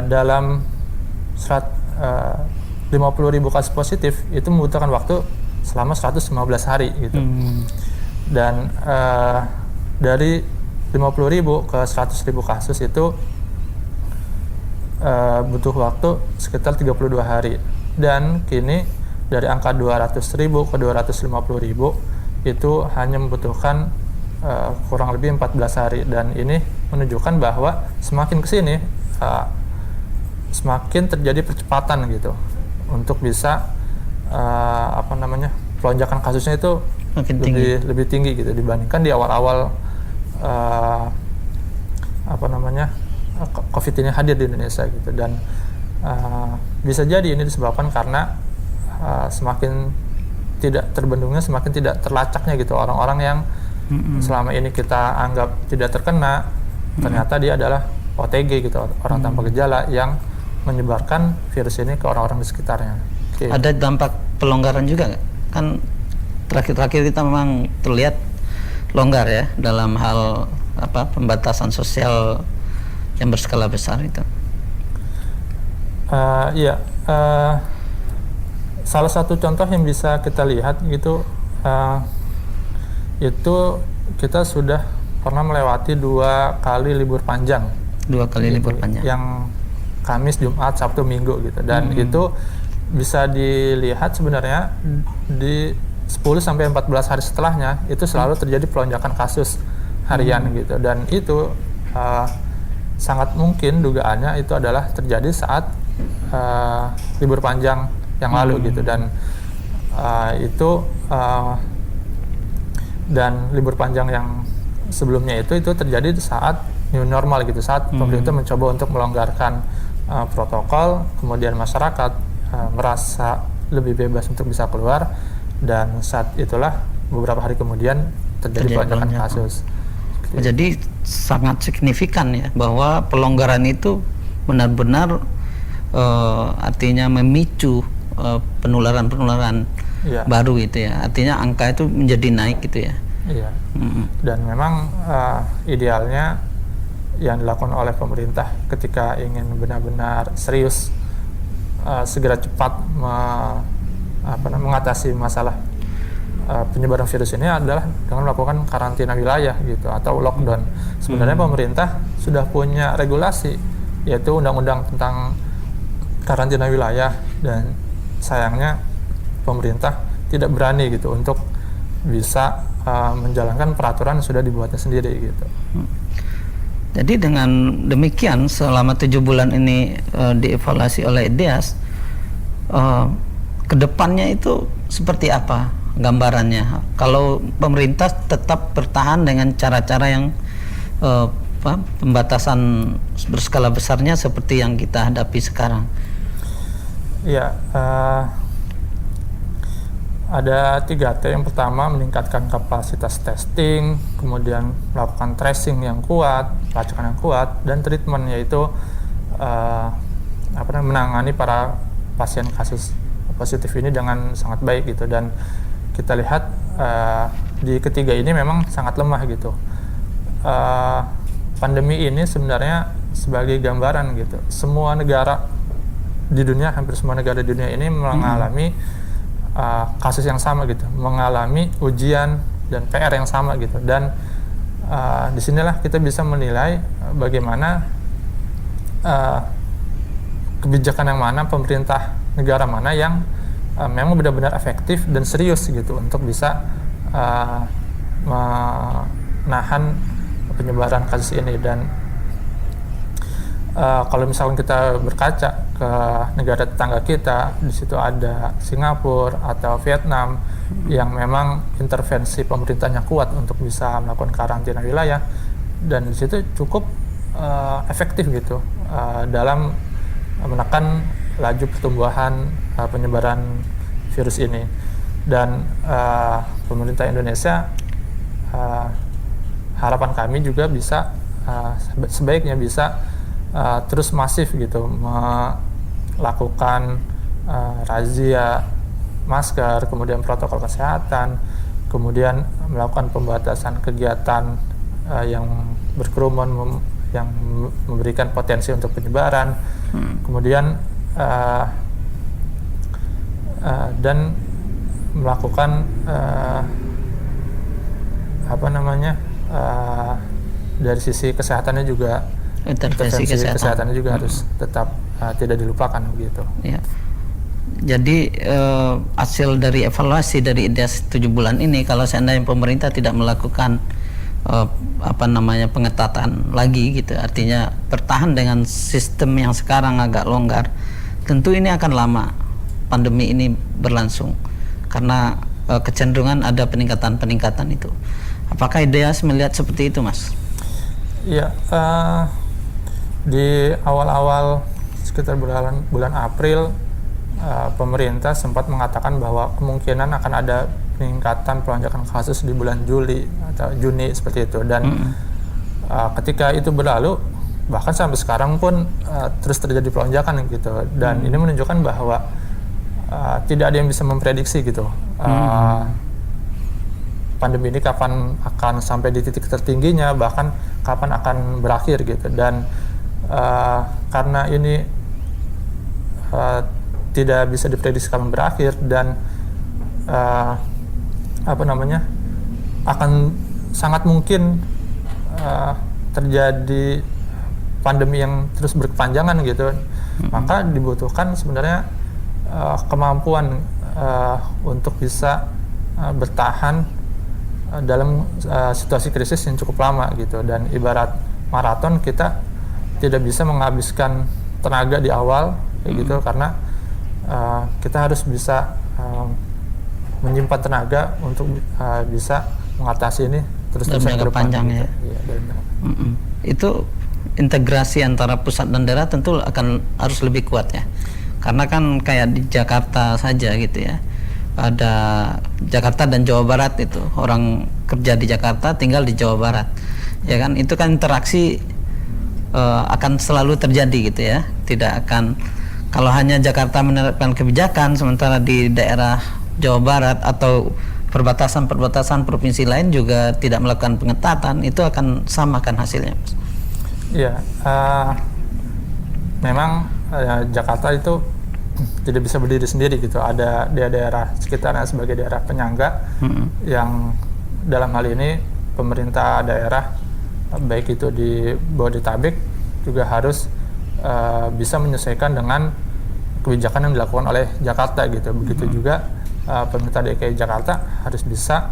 dalam 50.000 kasus positif itu membutuhkan waktu selama 115 hari gitu. Dan dari 50.000 ke 100.000 kasus itu butuh waktu sekitar 32 hari. Dan kini dari angka 200.000 ke 250.000 itu hanya membutuhkan kurang lebih 14 hari. Dan ini menunjukkan bahwa semakin kesini semakin terjadi percepatan gitu untuk bisa pelonjakan kasusnya itu lebih tinggi gitu dibandingkan di awal-awal COVID ini hadir di Indonesia gitu. Dan bisa jadi ini disebabkan karena semakin tidak terbendungnya, semakin tidak terlacaknya gitu orang-orang yang selama ini kita anggap tidak terkena, ternyata dia adalah OTG gitu, orang tanpa gejala yang menyebarkan virus ini ke orang-orang di sekitarnya. Okay. Ada dampak pelonggaran juga nggak? Kan terakhir-terakhir kita memang terlihat longgar ya dalam hal pembatasan sosial yang berskala besar itu. Salah satu contoh yang bisa kita lihat gitu, itu kita sudah pernah melewati 2 kali libur panjang. 2 kali libur panjang. Yang Kamis, Jumat, Sabtu, Minggu gitu. Dan itu bisa dilihat sebenarnya di 10-14 hari setelahnya itu selalu terjadi pelonjakan kasus harian gitu. Dan itu sangat mungkin dugaannya itu adalah terjadi saat libur panjang yang lalu gitu. Dan dan libur panjang yang sebelumnya itu terjadi saat new normal gitu, saat pemerintah mencoba untuk melonggarkan protokol, kemudian masyarakat merasa lebih bebas untuk bisa keluar, dan saat itulah beberapa hari kemudian terjadi pelonjakan kasus. Jadi sangat signifikan ya bahwa pelonggaran itu benar-benar artinya memicu penularan baru itu ya. Artinya angka itu menjadi naik gitu ya. Iya. Dan memang idealnya yang dilakukan oleh pemerintah ketika ingin benar-benar serius segera cepat mengatasi masalah penyebaran virus ini adalah dengan melakukan karantina wilayah gitu atau lockdown. Sebenarnya pemerintah sudah punya regulasi, yaitu undang-undang tentang karantina wilayah, dan sayangnya pemerintah tidak berani gitu untuk bisa menjalankan peraturan yang sudah dibuatnya sendiri gitu. Jadi dengan demikian selama 7 bulan ini dievaluasi oleh IDEAS, kedepannya itu seperti apa gambarannya? Kalau pemerintah tetap bertahan dengan cara-cara yang pembatasan berskala besarnya seperti yang kita hadapi sekarang. Ya, ada 3T. Yang pertama, meningkatkan kapasitas testing, kemudian melakukan tracing yang kuat, pelacakan yang kuat, dan treatment, yaitu menangani para pasien kasus positif ini dengan sangat baik gitu. Dan kita lihat di ketiga ini memang sangat lemah gitu. Pandemi ini sebenarnya sebagai gambaran gitu. Semua negara di dunia, hampir semua negara di dunia ini mengalami kasus yang sama gitu, mengalami ujian dan PR yang sama gitu. Dan disinilah kita bisa menilai bagaimana kebijakan yang mana, pemerintah negara mana yang memang benar-benar efektif dan serius gitu untuk bisa menahan penyebaran kasus ini. Dan kalau misalkan kita berkaca ke negara tetangga kita, di situ ada Singapura atau Vietnam yang memang intervensi pemerintahnya kuat untuk bisa melakukan karantina wilayah, dan di situ cukup efektif gitu dalam menekan laju pertumbuhan penyebaran virus ini. Dan pemerintah Indonesia, harapan kami juga bisa sebaiknya bisa terus masif gitu melakukan razia masker, kemudian protokol kesehatan, kemudian melakukan pembatasan kegiatan yang berkerumun yang memberikan potensi untuk penyebaran, kemudian dan melakukan dari sisi kesehatannya juga, intervensi kesehatannya juga harus tetap tidak dilupakan begitu. Ya. Jadi hasil dari evaluasi dari IDEAS 7 bulan ini, kalau seandainya pemerintah tidak melakukan pengetatan lagi gitu, artinya bertahan dengan sistem yang sekarang agak longgar, tentu ini akan lama pandemi ini berlangsung karena kecenderungan ada peningkatan itu. Apakah IDEAS melihat seperti itu, Mas? Ya, di awal-awal sekitar bulan April, pemerintah sempat mengatakan bahwa kemungkinan akan ada peningkatan pelonjakan kasus di bulan Juli atau Juni seperti itu. Dan ketika itu berlalu, bahkan sampai sekarang pun terus terjadi pelonjakan gitu. Dan ini menunjukkan bahwa tidak ada yang bisa memprediksi gitu pandemi ini kapan akan sampai di titik tertingginya, bahkan kapan akan berakhir gitu. Dan karena ini tidak bisa diprediksi kapan berakhir, dan akan sangat mungkin terjadi pandemi yang terus berkepanjangan gitu, maka dibutuhkan sebenarnya kemampuan untuk bisa bertahan dalam situasi krisis yang cukup lama gitu. Dan ibarat maraton, kita tidak bisa menghabiskan tenaga di awal kayak gitu, karena kita harus bisa menyimpan tenaga untuk bisa mengatasi ini terus-terusan ke depan gitu. Ya. Itu integrasi antara pusat dan daerah tentu harus lebih kuat ya, karena kan kayak di Jakarta saja gitu ya, ada Jakarta dan Jawa Barat, itu orang kerja di Jakarta tinggal di Jawa Barat ya kan, itu kan interaksi akan selalu terjadi gitu ya. Tidak akan, kalau hanya Jakarta menerapkan kebijakan sementara di daerah Jawa Barat atau perbatasan provinsi lain juga tidak melakukan pengetatan, itu akan sama kan hasilnya, Mas? Iya, memang Jakarta itu tidak bisa berdiri sendiri gitu. Ada daerah sekitarnya sebagai daerah penyangga yang dalam hal ini pemerintah daerah, baik itu di Bodetabek, juga harus bisa menyesuaikan dengan kebijakan yang dilakukan oleh Jakarta gitu. Begitu juga pemerintah DKI Jakarta harus bisa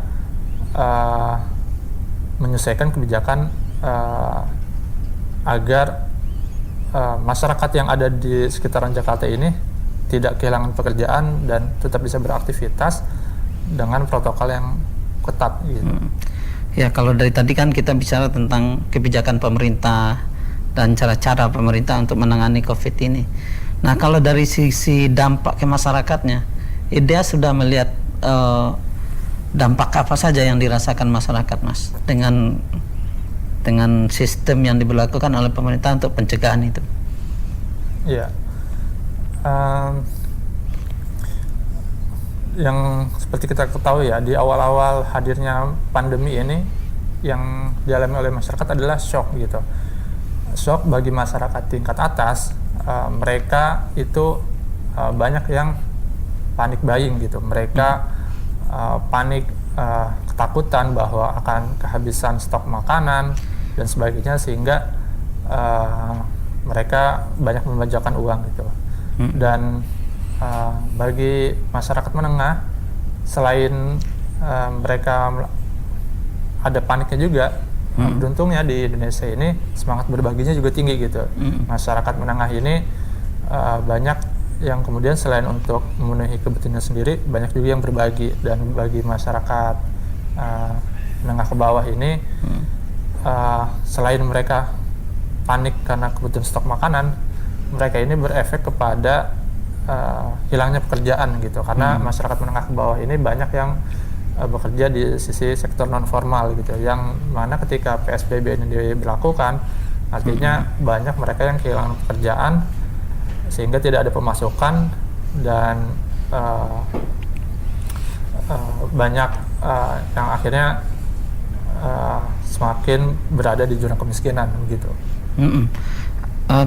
menyesuaikan kebijakan agar masyarakat yang ada di sekitaran Jakarta ini tidak kehilangan pekerjaan dan tetap bisa beraktivitas dengan protokol yang ketat gitu. Ya, kalau dari tadi kan kita bicara tentang kebijakan pemerintah dan cara-cara pemerintah untuk menangani COVID ini. Nah, kalau dari sisi dampak ke masyarakatnya, IDEAS sudah melihat dampak apa saja yang dirasakan masyarakat, Mas, dengan sistem yang diberlakukan oleh pemerintah untuk pencegahan itu? Iya. Yang seperti kita ketahui ya, di awal-awal hadirnya pandemi ini yang dialami oleh masyarakat adalah shock gitu. shock bagi masyarakat tingkat atas, mereka itu banyak yang panik buying gitu. Mereka panik, ketakutan bahwa akan kehabisan stok makanan dan sebagainya, sehingga mereka banyak membelanjakan uang gitu. Dan bagi masyarakat menengah, selain mereka ada paniknya juga, beruntungnya di Indonesia ini semangat berbaginya juga tinggi gitu. Masyarakat menengah ini banyak yang kemudian selain untuk memenuhi kebutuhannya sendiri, banyak juga yang berbagi. Dan bagi masyarakat menengah ke bawah ini, selain mereka panik karena kebutuhan stok makanan, mereka ini berefek kepada hilangnya pekerjaan gitu, karena masyarakat menengah ke bawah ini banyak yang bekerja di sisi sektor non formal gitu, yang mana ketika PSBB ini diberlakukan, artinya banyak mereka yang kehilangan pekerjaan sehingga tidak ada pemasukan, dan banyak yang akhirnya semakin berada di jurang kemiskinan gitu.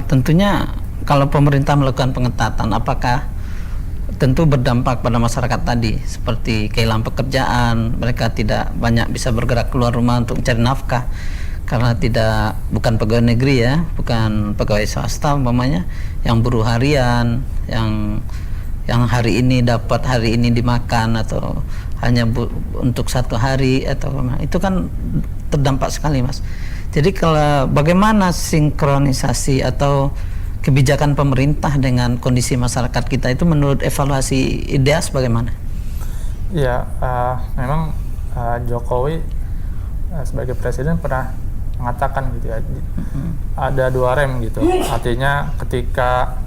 Tentunya kalau pemerintah melakukan pengetatan, apakah tentu berdampak pada masyarakat tadi, seperti kehilangan pekerjaan, mereka tidak banyak bisa bergerak keluar rumah untuk mencari nafkah karena bukan pegawai negeri ya, bukan pegawai swasta umpamanya, yang buruh harian, yang hari ini dapat, hari ini dimakan, atau hanya untuk satu hari, atau itu kan terdampak sekali, Mas. Jadi kalau bagaimana sinkronisasi atau kebijakan pemerintah dengan kondisi masyarakat kita itu menurut evaluasi IDEAS bagaimana? Ya, memang Jokowi sebagai presiden pernah mengatakan gitu ya, ada 2 rem gitu. Artinya ketika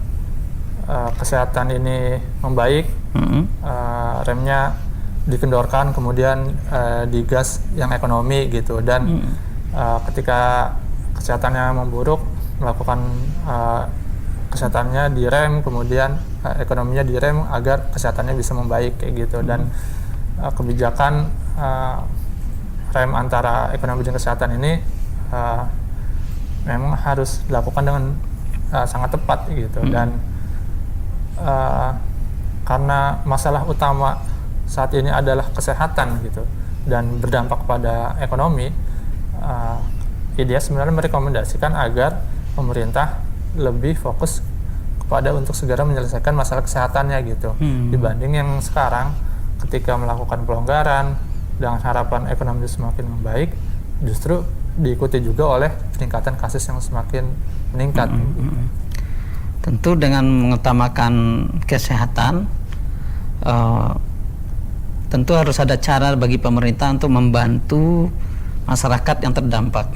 kesehatan ini membaik, remnya dikendorkan, kemudian digas yang ekonomi gitu. Dan ketika kesehatannya memburuk, melakukan kesehatannya direm, kemudian ekonominya direm agar kesehatannya bisa membaik kayak gitu. Dan kebijakan rem antara ekonomi dan kesehatan ini memang harus dilakukan dengan sangat tepat gitu. Dan karena masalah utama saat ini adalah kesehatan gitu dan berdampak pada ekonomi, IDEAS sebenarnya merekomendasikan agar pemerintah lebih fokus kepada untuk segera menyelesaikan masalah kesehatannya gitu, dibanding yang sekarang ketika melakukan pelonggaran dengan harapan ekonomi semakin membaik, justru diikuti juga oleh peningkatan kasus yang semakin meningkat. Tentu dengan mengutamakan kesehatan, tentu harus ada cara bagi pemerintah untuk membantu masyarakat yang terdampak.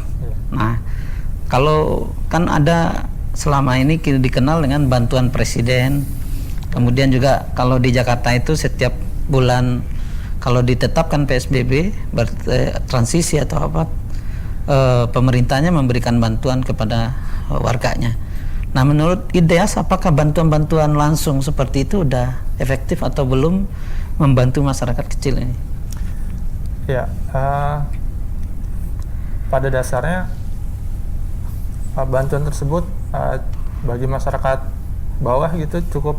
Nah, kalau kan ada selama ini dikenal dengan bantuan presiden, kemudian juga kalau di Jakarta itu setiap bulan kalau ditetapkan PSBB transisi atau apa, pemerintahnya memberikan bantuan kepada warganya. Nah, menurut IDEAS, apakah bantuan-bantuan langsung seperti itu udah efektif atau belum membantu masyarakat kecil ini? Ya, pada dasarnya bantuan tersebut bagi masyarakat bawah gitu cukup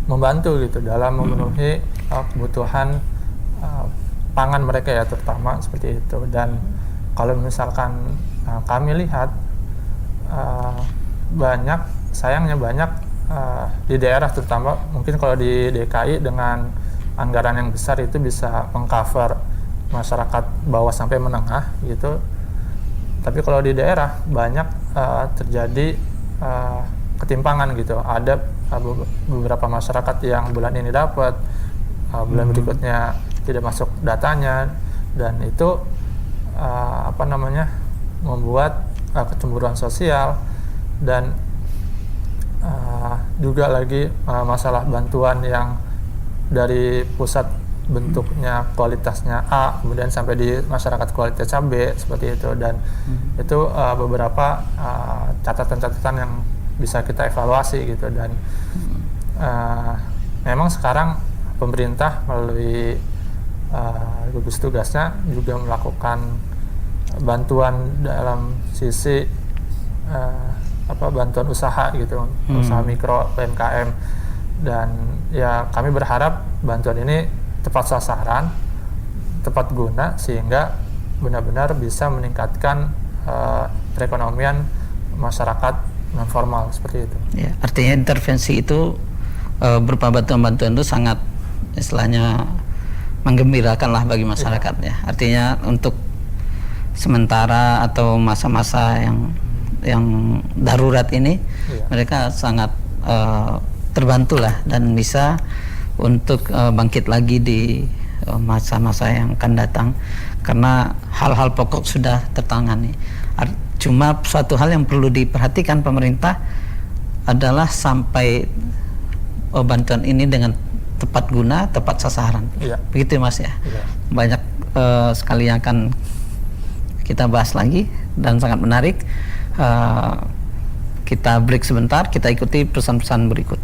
membantu gitu dalam memenuhi kebutuhan pangan mereka ya, terutama seperti itu. Dan kalau misalkan kami lihat sayangnya banyak di daerah, terutama mungkin kalau di DKI dengan anggaran yang besar itu bisa mengcover masyarakat bawah sampai menengah gitu. Tapi kalau di daerah banyak terjadi ketimpangan gitu. Ada beberapa masyarakat yang bulan ini dapat, bulan berikutnya tidak masuk datanya, dan itu membuat kecemburuan sosial. Dan juga lagi masalah bantuan yang dari pusat bentuknya kualitasnya A, kemudian sampai di masyarakat kualitasnya B, seperti itu. Dan itu beberapa catatan-catatan yang bisa kita evaluasi gitu. Dan memang sekarang pemerintah melalui gugus tugasnya juga melakukan bantuan dalam sisi bantuan usaha gitu, usaha mikro UMKM, dan ya kami berharap bantuan ini tepat sasaran, tepat guna, sehingga benar-benar bisa meningkatkan perekonomian masyarakat non formal seperti itu. Ya, artinya intervensi itu berupa bantuan-bantuan itu sangat istilahnya menggembirakan lah bagi masyarakat ya. Artinya untuk sementara atau masa-masa yang darurat ini mereka sangat terbantu lah dan bisa untuk bangkit lagi di masa-masa yang akan datang, karena hal-hal pokok sudah tertangani. Cuma suatu hal yang perlu diperhatikan pemerintah adalah sampai bantuan ini dengan tepat guna, tepat sasaran. Begitu Mas ya. Banyak sekali yang akan kita bahas lagi dan sangat menarik. Kita break sebentar, kita ikuti pesan-pesan berikut.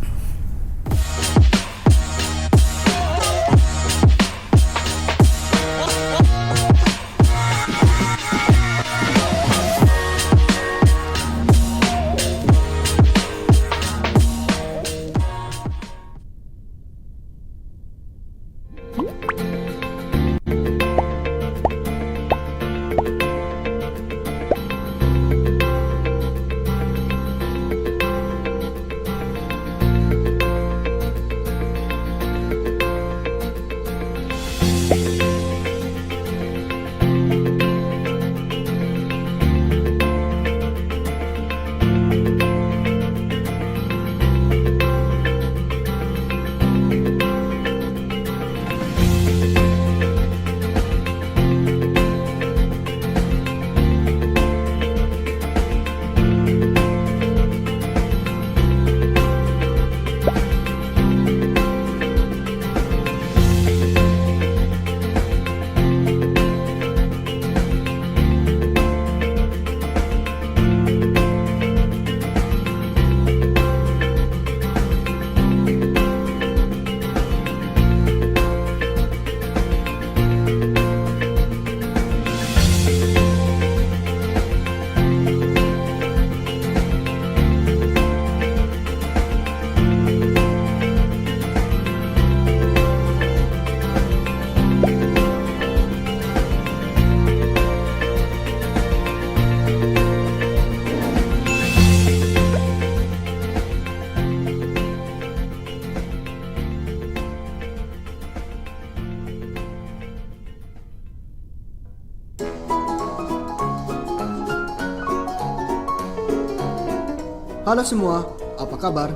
Halo semua, apa kabar?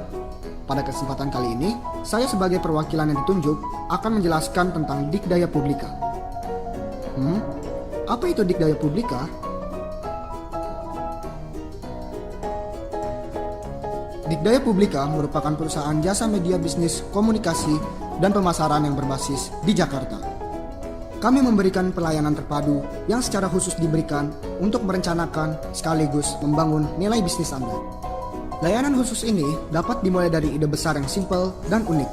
Pada kesempatan kali ini, saya sebagai perwakilan yang ditunjuk akan menjelaskan tentang Dikdaya Publika. Apa itu Dikdaya Publika? Dikdaya Publika merupakan perusahaan jasa media bisnis komunikasi dan pemasaran yang berbasis di Jakarta. Kami memberikan pelayanan terpadu yang secara khusus diberikan untuk merencanakan sekaligus membangun nilai bisnis Anda. Layanan khusus ini dapat dimulai dari ide besar yang simpel dan unik,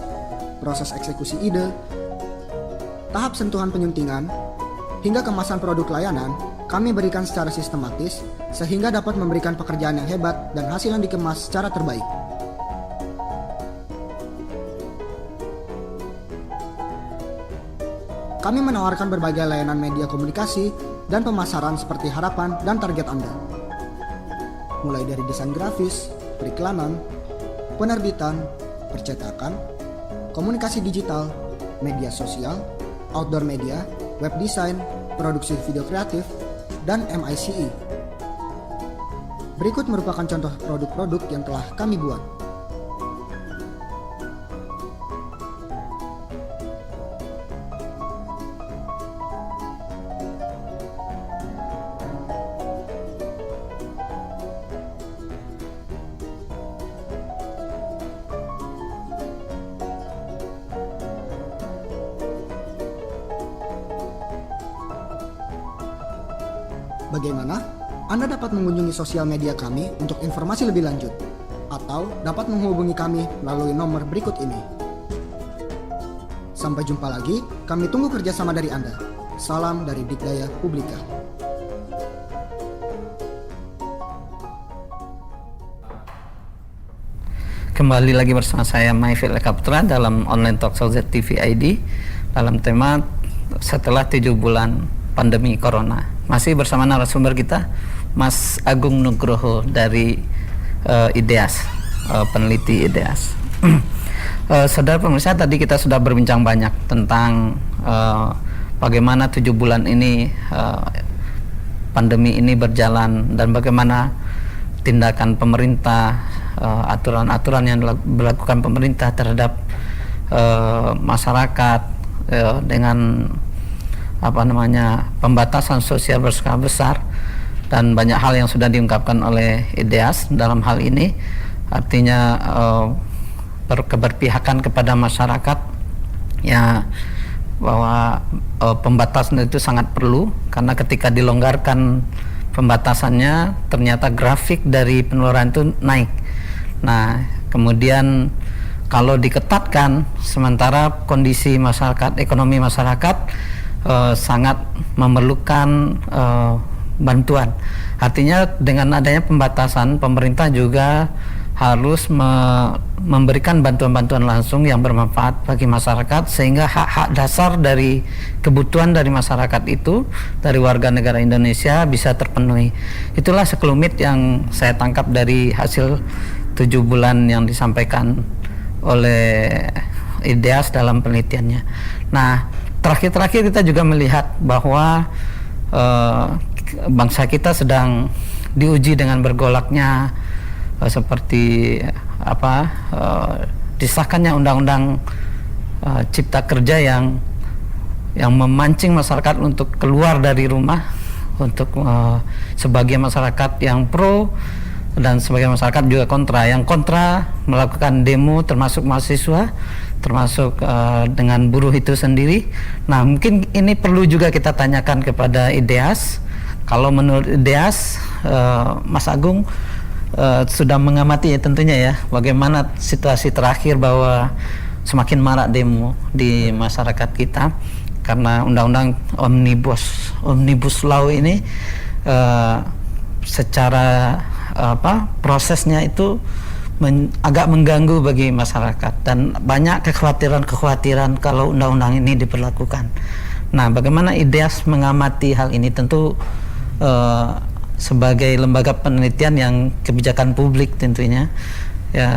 proses eksekusi ide, tahap sentuhan penyuntingan, hingga kemasan produk layanan. Kami berikan secara sistematis sehingga dapat memberikan pekerjaan yang hebat dan hasil yang dikemas secara terbaik. Kami menawarkan berbagai layanan media komunikasi dan pemasaran seperti harapan dan target Anda. Mulai dari desain grafis, periklanan, penerbitan, percetakan, komunikasi digital, media sosial, outdoor media, web design, produksi video kreatif, dan MICE. Berikut merupakan contoh produk-produk yang telah kami buat. Bagaimana? Anda dapat mengunjungi sosial media kami untuk informasi lebih lanjut, atau dapat menghubungi kami melalui nomor berikut ini. Sampai jumpa lagi, kami tunggu kerjasama dari Anda. Salam dari Dikdaya Publika. Kembali lagi bersama saya Maifil Eka Putra dalam online talkshow ZTV ID dalam tema setelah 7 bulan pandemi corona. Masih bersama narasumber kita Mas Agung Nugroho dari IDEAS, peneliti IDEAS. Saudara pemirsa, tadi kita sudah berbincang banyak tentang bagaimana 7 bulan ini pandemi ini berjalan dan bagaimana tindakan pemerintah, aturan-aturan yang dilakukan pemerintah terhadap masyarakat dengan pembatasan sosial berskala besar, dan banyak hal yang sudah diungkapkan oleh IDEAS dalam hal ini. Artinya keberpihakan kepada masyarakat ya, bahwa pembatasan itu sangat perlu, karena ketika dilonggarkan pembatasannya ternyata grafik dari penularan itu naik. Nah, kemudian kalau diketatkan sementara kondisi masyarakat, ekonomi masyarakat sangat memerlukan bantuan. Artinya dengan adanya pembatasan, pemerintah juga harus memberikan bantuan-bantuan langsung yang bermanfaat bagi masyarakat, sehingga hak-hak dasar dari kebutuhan dari masyarakat itu, dari warga negara Indonesia, bisa terpenuhi. Itulah sekelumit yang saya tangkap dari hasil 7 bulan yang disampaikan oleh IDEAS dalam penelitiannya. Nah, terakhir-terakhir kita juga melihat bahwa bangsa kita sedang diuji dengan bergolaknya seperti disahkannya undang-undang cipta kerja yang memancing masyarakat untuk keluar dari rumah, untuk sebagian masyarakat yang pro dan sebagian masyarakat juga kontra. Yang kontra melakukan demo, termasuk mahasiswa, termasuk dengan buruh itu sendiri. Nah, mungkin ini perlu juga kita tanyakan kepada IDEAS. Kalau menurut IDEAS, Mas Agung sudah mengamati ya tentunya ya, bagaimana situasi terakhir bahwa semakin marak demo di masyarakat kita karena undang-undang omnibus law ini secara prosesnya itu agak mengganggu bagi masyarakat, dan banyak kekhawatiran kalau undang-undang ini diberlakukan. Nah, bagaimana IDEAS mengamati hal ini? Tentu sebagai lembaga penelitian yang kebijakan publik tentunya ya,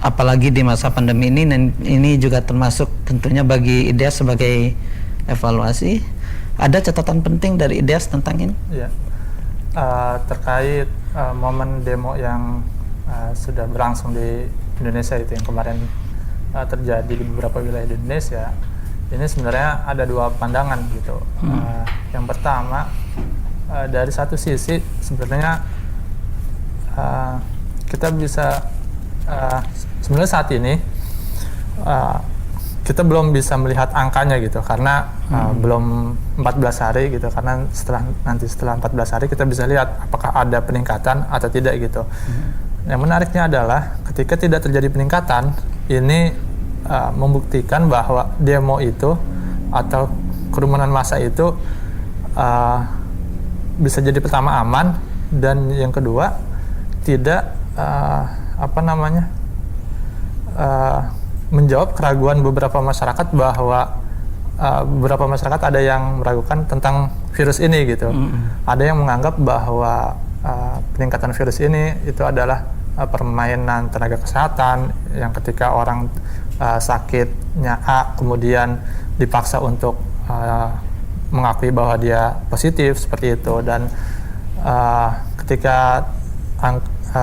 apalagi di masa pandemi ini, dan ini juga termasuk tentunya bagi IDEAS sebagai evaluasi. Ada catatan penting dari IDEAS tentang ini? Ya, terkait momen demo yang sudah berlangsung di Indonesia itu, yang kemarin terjadi di beberapa wilayah di Indonesia, ini sebenarnya ada 2 pandangan gitu. Yang pertama, dari satu sisi sebenarnya kita bisa sebenarnya saat ini kita belum bisa melihat angkanya gitu, karena belum 14 hari gitu, karena setelah 14 hari kita bisa lihat apakah ada peningkatan atau tidak gitu. Yang menariknya adalah ketika tidak terjadi peningkatan, ini membuktikan bahwa demo itu atau kerumunan massa itu bisa jadi pertama aman, dan yang kedua tidak menjawab keraguan beberapa masyarakat bahwa beberapa masyarakat ada yang meragukan tentang virus ini gitu. Ada yang menganggap bahwa peningkatan virus ini itu adalah permainan tenaga kesehatan, yang ketika orang sakitnya A kemudian dipaksa untuk mengakui bahwa dia positif seperti itu, dan ketika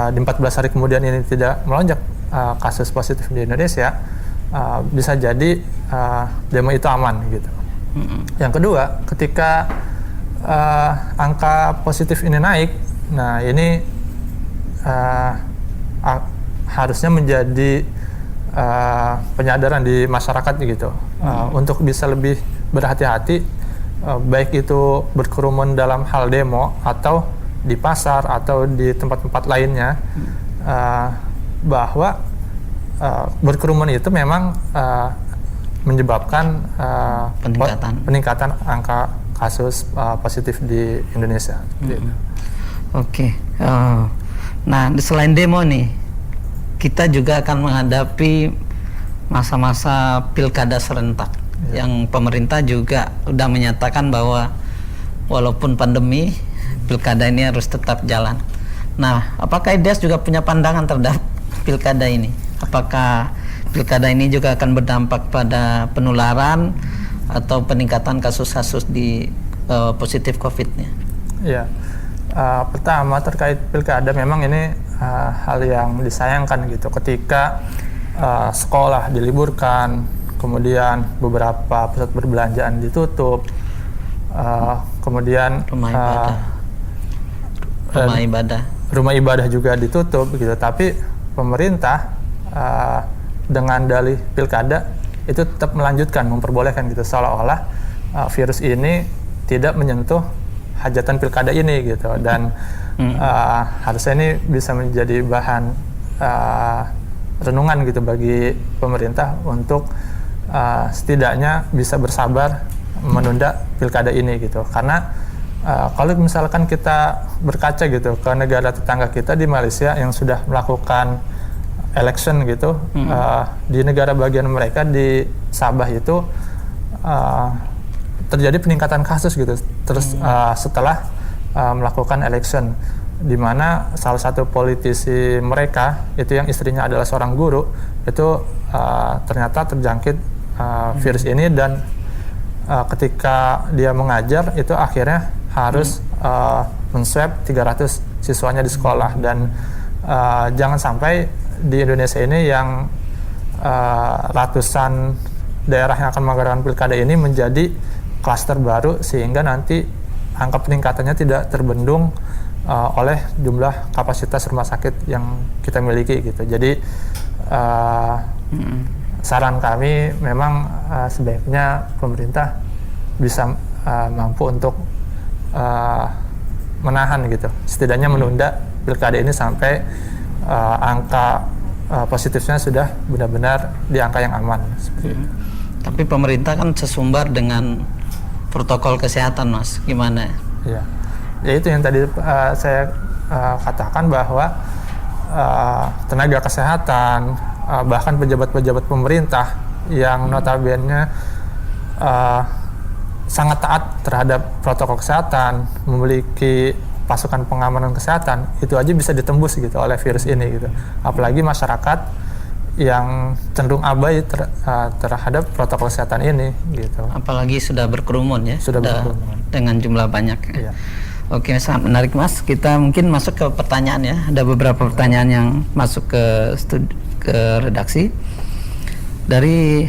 di 14 hari kemudian ini tidak melonjak kasus positif di Indonesia, bisa jadi demo itu aman gitu. Yang kedua, ketika angka positif ini naik, nah ini harusnya menjadi penyadaran di masyarakat gitu, untuk bisa lebih berhati-hati, baik itu berkerumun dalam hal demo atau di pasar atau di tempat-tempat lainnya, bahwa berkerumun itu memang menyebabkan peningkatan angka kasus positif di Indonesia. Oke. Nah, selain demo nih, kita juga akan menghadapi masa-masa pilkada serentak yang pemerintah juga sudah menyatakan bahwa walaupun pandemi, pilkada ini harus tetap jalan. Nah, apakah IDEAS juga punya pandangan terhadap pilkada ini? Apakah pilkada ini juga akan berdampak pada penularan atau peningkatan kasus-kasus di positif COVID-nya? Ya, pertama terkait pilkada, memang ini hal yang disayangkan gitu ketika sekolah diliburkan, kemudian beberapa pusat perbelanjaan ditutup, kemudian rumah ibadah juga ditutup gitu. Tapi pemerintah dengan dalih pilkada itu tetap melanjutkan, memperbolehkan gitu, seolah-olah virus ini tidak menyentuh hajatan pilkada ini gitu. Dan harusnya ini bisa menjadi bahan renungan gitu bagi pemerintah untuk setidaknya bisa bersabar menunda pilkada ini gitu. Karena kalau misalkan kita berkaca gitu ke negara tetangga kita di Malaysia yang sudah melakukan election gitu, di negara bagian mereka di Sabah itu terjadi peningkatan kasus gitu terus setelah melakukan election, di mana salah satu politisi mereka itu yang istrinya adalah seorang guru itu ternyata terjangkit virus ini, dan ketika dia mengajar itu akhirnya harus men-swab 300 siswanya di sekolah. Dan jangan sampai di Indonesia ini yang ratusan daerah yang akan mengadakan pilkada ini menjadi klaster baru, sehingga nanti angka peningkatannya tidak terbendung oleh jumlah kapasitas rumah sakit yang kita miliki gitu. Jadi saran kami memang sebaiknya pemerintah bisa mampu untuk menahan gitu, setidaknya menunda pilkada ini sampai angka positifnya sudah benar-benar di angka yang aman. Tapi pemerintah kan sesumbar dengan protokol kesehatan, Mas. Gimana? Ya itu yang tadi saya katakan bahwa tenaga kesehatan, bahkan pejabat-pejabat pemerintah yang notabene sangat taat terhadap protokol kesehatan, memiliki pasukan pengamanan kesehatan, itu aja bisa ditembus gitu oleh virus ini gitu. Apalagi masyarakat yang cenderung abai terhadap protokol kesehatan ini gitu. Apalagi sudah berkerumun ya, sudah berkerumun dengan jumlah banyak. Iya. Oke, sangat menarik, Mas. Kita mungkin masuk ke pertanyaan ya. Ada beberapa pertanyaan yang masuk ke redaksi. Dari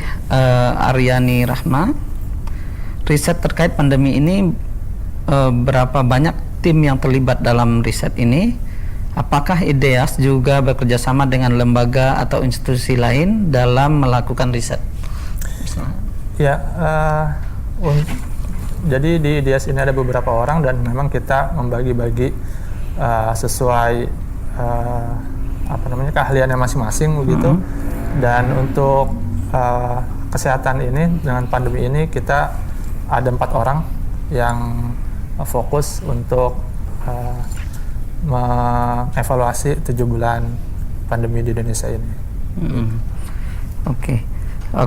Aryani Rahma, riset terkait pandemi ini, berapa banyak tim yang terlibat dalam riset ini? Apakah IDEAS juga bekerja sama dengan lembaga atau institusi lain dalam melakukan riset? Ya, jadi di IDEAS ini ada beberapa orang, dan memang kita membagi-bagi sesuai keahliannya masing-masing begitu. Dan untuk kesehatan ini, dengan pandemi ini, kita ada 4 orang yang fokus untuk mengevaluasi 7 bulan pandemi di Indonesia ini. Oke.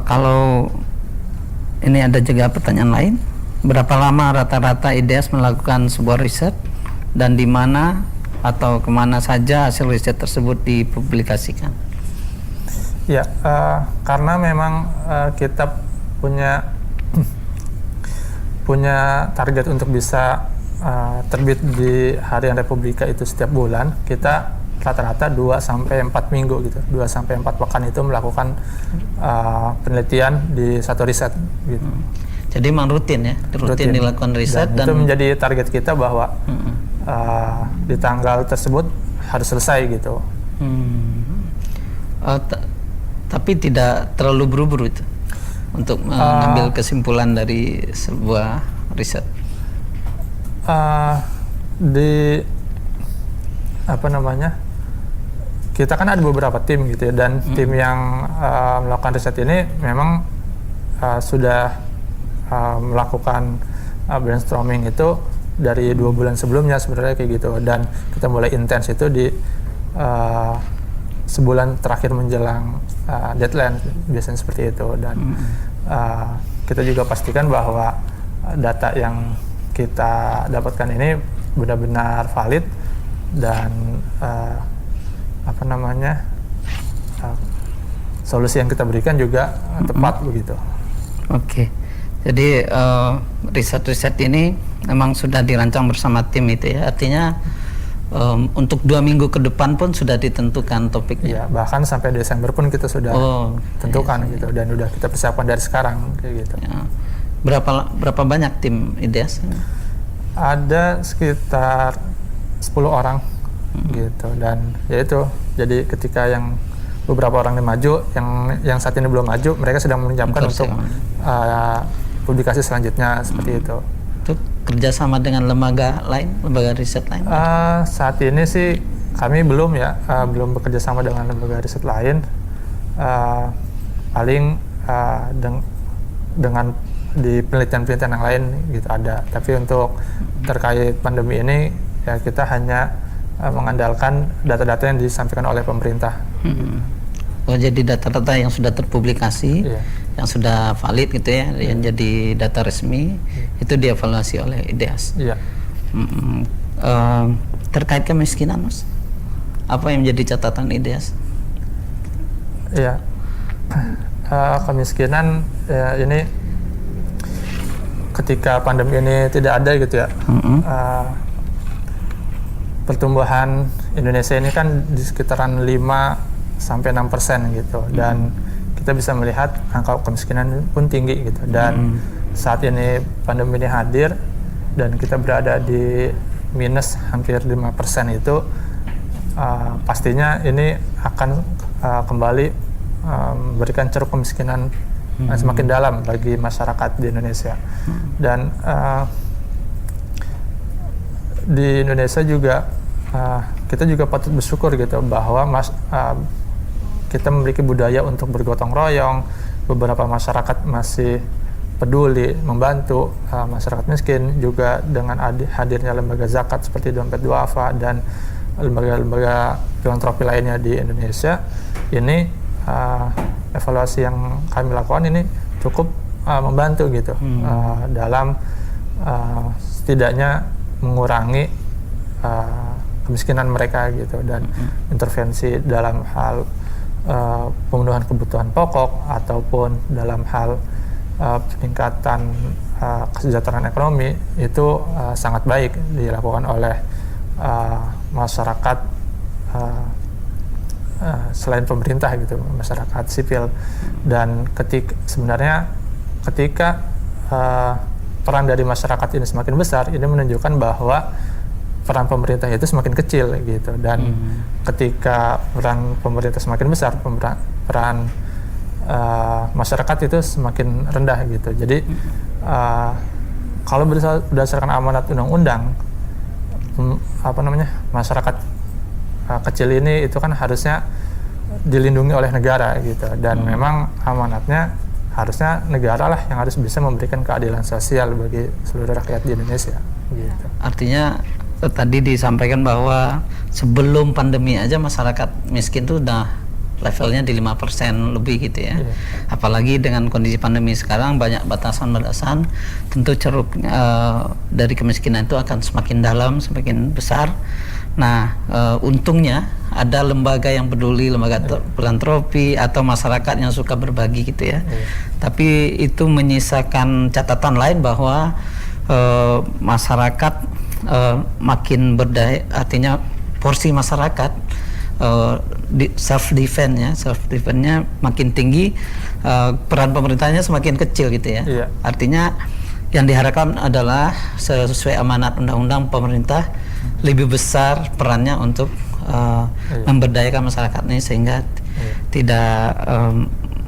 Kalau ini ada juga pertanyaan lain, berapa lama rata-rata IDEAS melakukan sebuah riset, dan di mana atau kemana saja hasil riset tersebut dipublikasikan? Ya, karena memang kita punya target untuk bisa terbit di Harian Republika itu setiap bulan, kita rata-rata 2-4 minggu gitu, 2-4 pekan itu melakukan penelitian di satu riset gitu. Jadi memang rutin ya, rutin dilakukan riset, dan itu menjadi target kita bahwa di tanggal tersebut harus selesai gitu. Tapi tidak terlalu buru-buru itu untuk mengambil kesimpulan dari sebuah riset. Kita kan ada beberapa tim gitu ya, dan tim yang melakukan riset ini memang sudah melakukan brainstorming itu dari 2 bulan sebelumnya sebenarnya kayak gitu, dan kita mulai intens itu di sebulan terakhir menjelang deadline, biasanya seperti itu. Dan kita juga pastikan bahwa data yang kita dapatkan ini benar-benar valid dan solusi yang kita berikan juga tepat begitu. Oke. Jadi riset-riset ini memang sudah dirancang bersama tim itu ya. Artinya untuk 2 minggu ke depan pun sudah ditentukan topiknya. Iya, bahkan sampai Desember pun kita sudah tentukan gitu, dan udah kita persiapkan dari sekarang kayak gitu. Ya. Berapa banyak tim IDEAS? Ada sekitar 10 orang gitu, dan yaitu jadi ketika yang beberapa orang yang maju, yang saat ini belum maju, mereka sedang menyiapkan untuk publikasi selanjutnya seperti itu. Itu kerjasama dengan lembaga lain, lembaga riset lain? Saat ini sih kami belum bekerja sama dengan lembaga riset lain. Paling dengan di penelitian-penelitian yang lain gitu ada. Tapi untuk terkait pandemi ini ya kita hanya mengandalkan data-data yang disampaikan oleh pemerintah. Oh, jadi data-data yang sudah terpublikasi, yang sudah valid gitu ya, yang jadi data resmi, itu dievaluasi oleh IDEAS. Iya. Terkait kemiskinan, Mas, apa yang menjadi catatan IDEAS? Iya. Kemiskinan ini ketika pandemi ini tidak ada gitu ya. Pertumbuhan Indonesia ini kan di sekitaran 5-6% gitu, dan kita bisa melihat angka kemiskinan pun tinggi gitu, dan saat ini pandemi ini hadir dan kita berada di minus hampir 5% itu, pastinya ini akan kembali memberikan ceruk kemiskinan semakin dalam bagi masyarakat di Indonesia. Dan di Indonesia juga kita juga patut bersyukur gitu bahwa kita memiliki budaya untuk bergotong royong. Beberapa masyarakat masih peduli membantu masyarakat miskin, juga dengan hadirnya lembaga zakat seperti Dompet Duafa dan lembaga-lembaga filantropi lainnya di Indonesia. Ini evaluasi yang kami lakukan ini cukup membantu gitu dalam setidaknya mengurangi kemiskinan mereka gitu, dan intervensi dalam hal pemenuhan kebutuhan pokok ataupun dalam hal peningkatan kesejahteraan ekonomi itu sangat baik dilakukan oleh masyarakat selain pemerintah gitu, masyarakat sipil. Dan sebenarnya ketika peran dari masyarakat ini semakin besar, ini menunjukkan bahwa peran pemerintah itu semakin kecil gitu, dan ketika peran pemerintah semakin besar, peran masyarakat itu semakin rendah gitu. Jadi kalau berdasarkan amanat undang-undang, masyarakat kecil ini itu kan harusnya dilindungi oleh negara gitu, dan memang amanatnya harusnya negara lah yang harus bisa memberikan keadilan sosial bagi seluruh rakyat di Indonesia gitu. Artinya tadi disampaikan bahwa sebelum pandemi aja masyarakat miskin tuh udah levelnya di 5% lebih gitu ya. Apalagi dengan kondisi pandemi sekarang banyak batasan-batasan, tentu ceruk dari kemiskinan itu akan semakin dalam, semakin besar. Nah, untungnya ada lembaga yang peduli, lembaga filantropi atau masyarakat yang suka berbagi gitu ya. Tapi itu menyisakan catatan lain bahwa masyarakat makin berdaya, artinya porsi masyarakat self defense-nya makin tinggi, peran pemerintahnya semakin kecil gitu ya. Artinya yang diharapkan adalah sesuai amanat undang-undang pemerintah lebih besar perannya untuk memberdayakan masyarakat ini sehingga tidak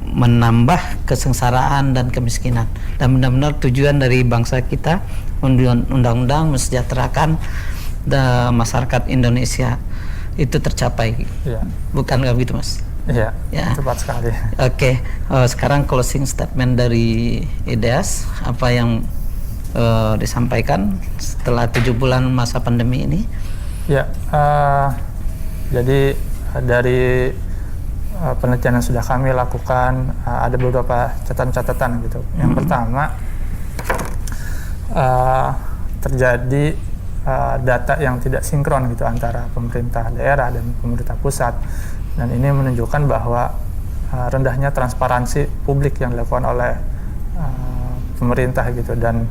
menambah kesengsaraan dan kemiskinan, dan benar-benar tujuan dari bangsa kita undang-undang mesejahterakan masyarakat Indonesia itu tercapai. Bukan begitu, Mas? Iya, tepat sekali. Oke, sekarang closing statement dari IDEAS, apa yang disampaikan setelah 7 bulan masa pandemi ini? Ya, jadi dari penelitian yang sudah kami lakukan, ada beberapa catatan-catatan gitu. Yang pertama, terjadi data yang tidak sinkron gitu antara pemerintah daerah dan pemerintah pusat, dan ini menunjukkan bahwa rendahnya transparansi publik yang dilakukan oleh pemerintah gitu, dan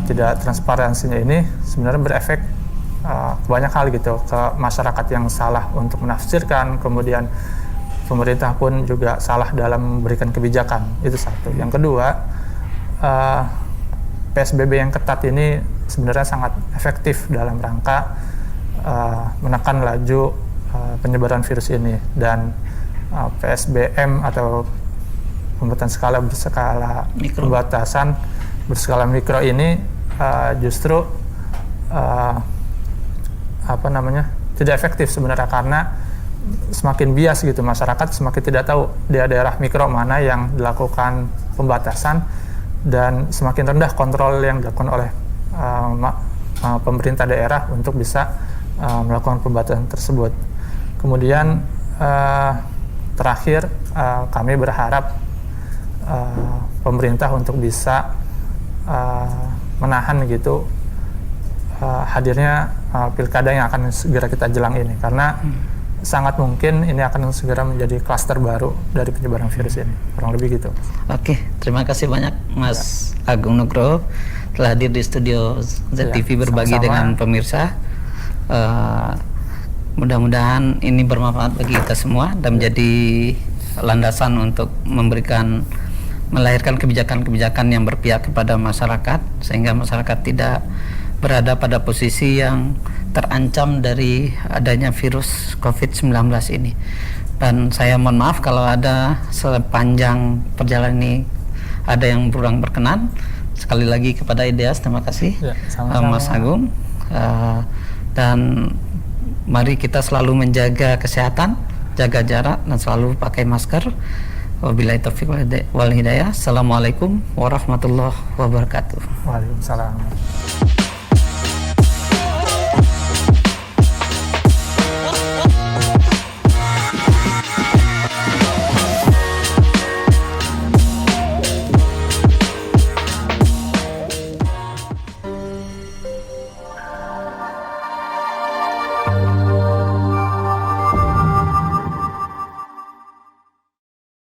tidak transparansinya ini sebenarnya berefek banyak hal gitu ke masyarakat yang salah untuk menafsirkan, kemudian pemerintah pun juga salah dalam memberikan kebijakan. Itu satu. Yang kedua, PSBB yang ketat ini sebenarnya sangat efektif dalam rangka menekan laju penyebaran virus ini, dan PSBM atau pembatasan berskala mikro ini justru tidak efektif sebenarnya, karena semakin bias gitu masyarakat, semakin tidak tahu daerah mikro mana yang dilakukan pembatasan, dan semakin rendah kontrol yang dilakukan oleh pemerintah daerah untuk bisa melakukan pembatasan tersebut. Kemudian terakhir, kami berharap pemerintah untuk bisa menahan gitu hadirnya pilkada yang akan segera kita jelang ini, karena sangat mungkin ini akan segera menjadi klaster baru dari penyebaran virus ini, kurang lebih gitu. Oke, terima kasih banyak Mas Agung Nugroho telah hadir di studio ZTV berbagi sama-sama dengan pemirsa. Mudah-mudahan ini bermanfaat bagi kita semua dan menjadi landasan untuk melahirkan kebijakan-kebijakan yang berpihak kepada masyarakat, sehingga masyarakat tidak berada pada posisi yang terancam dari adanya virus COVID-19 ini. Dan saya mohon maaf kalau ada sepanjang perjalanan ini ada yang kurang berkenan. Sekali lagi kepada IDEAS, terima kasih Mas Agung, dan mari kita selalu menjaga kesehatan, jaga jarak, dan selalu pakai masker. Wabillahi taufiq wal hidayah. Assalamualaikum warahmatullahi wabarakatuh. Waalaikumsalam.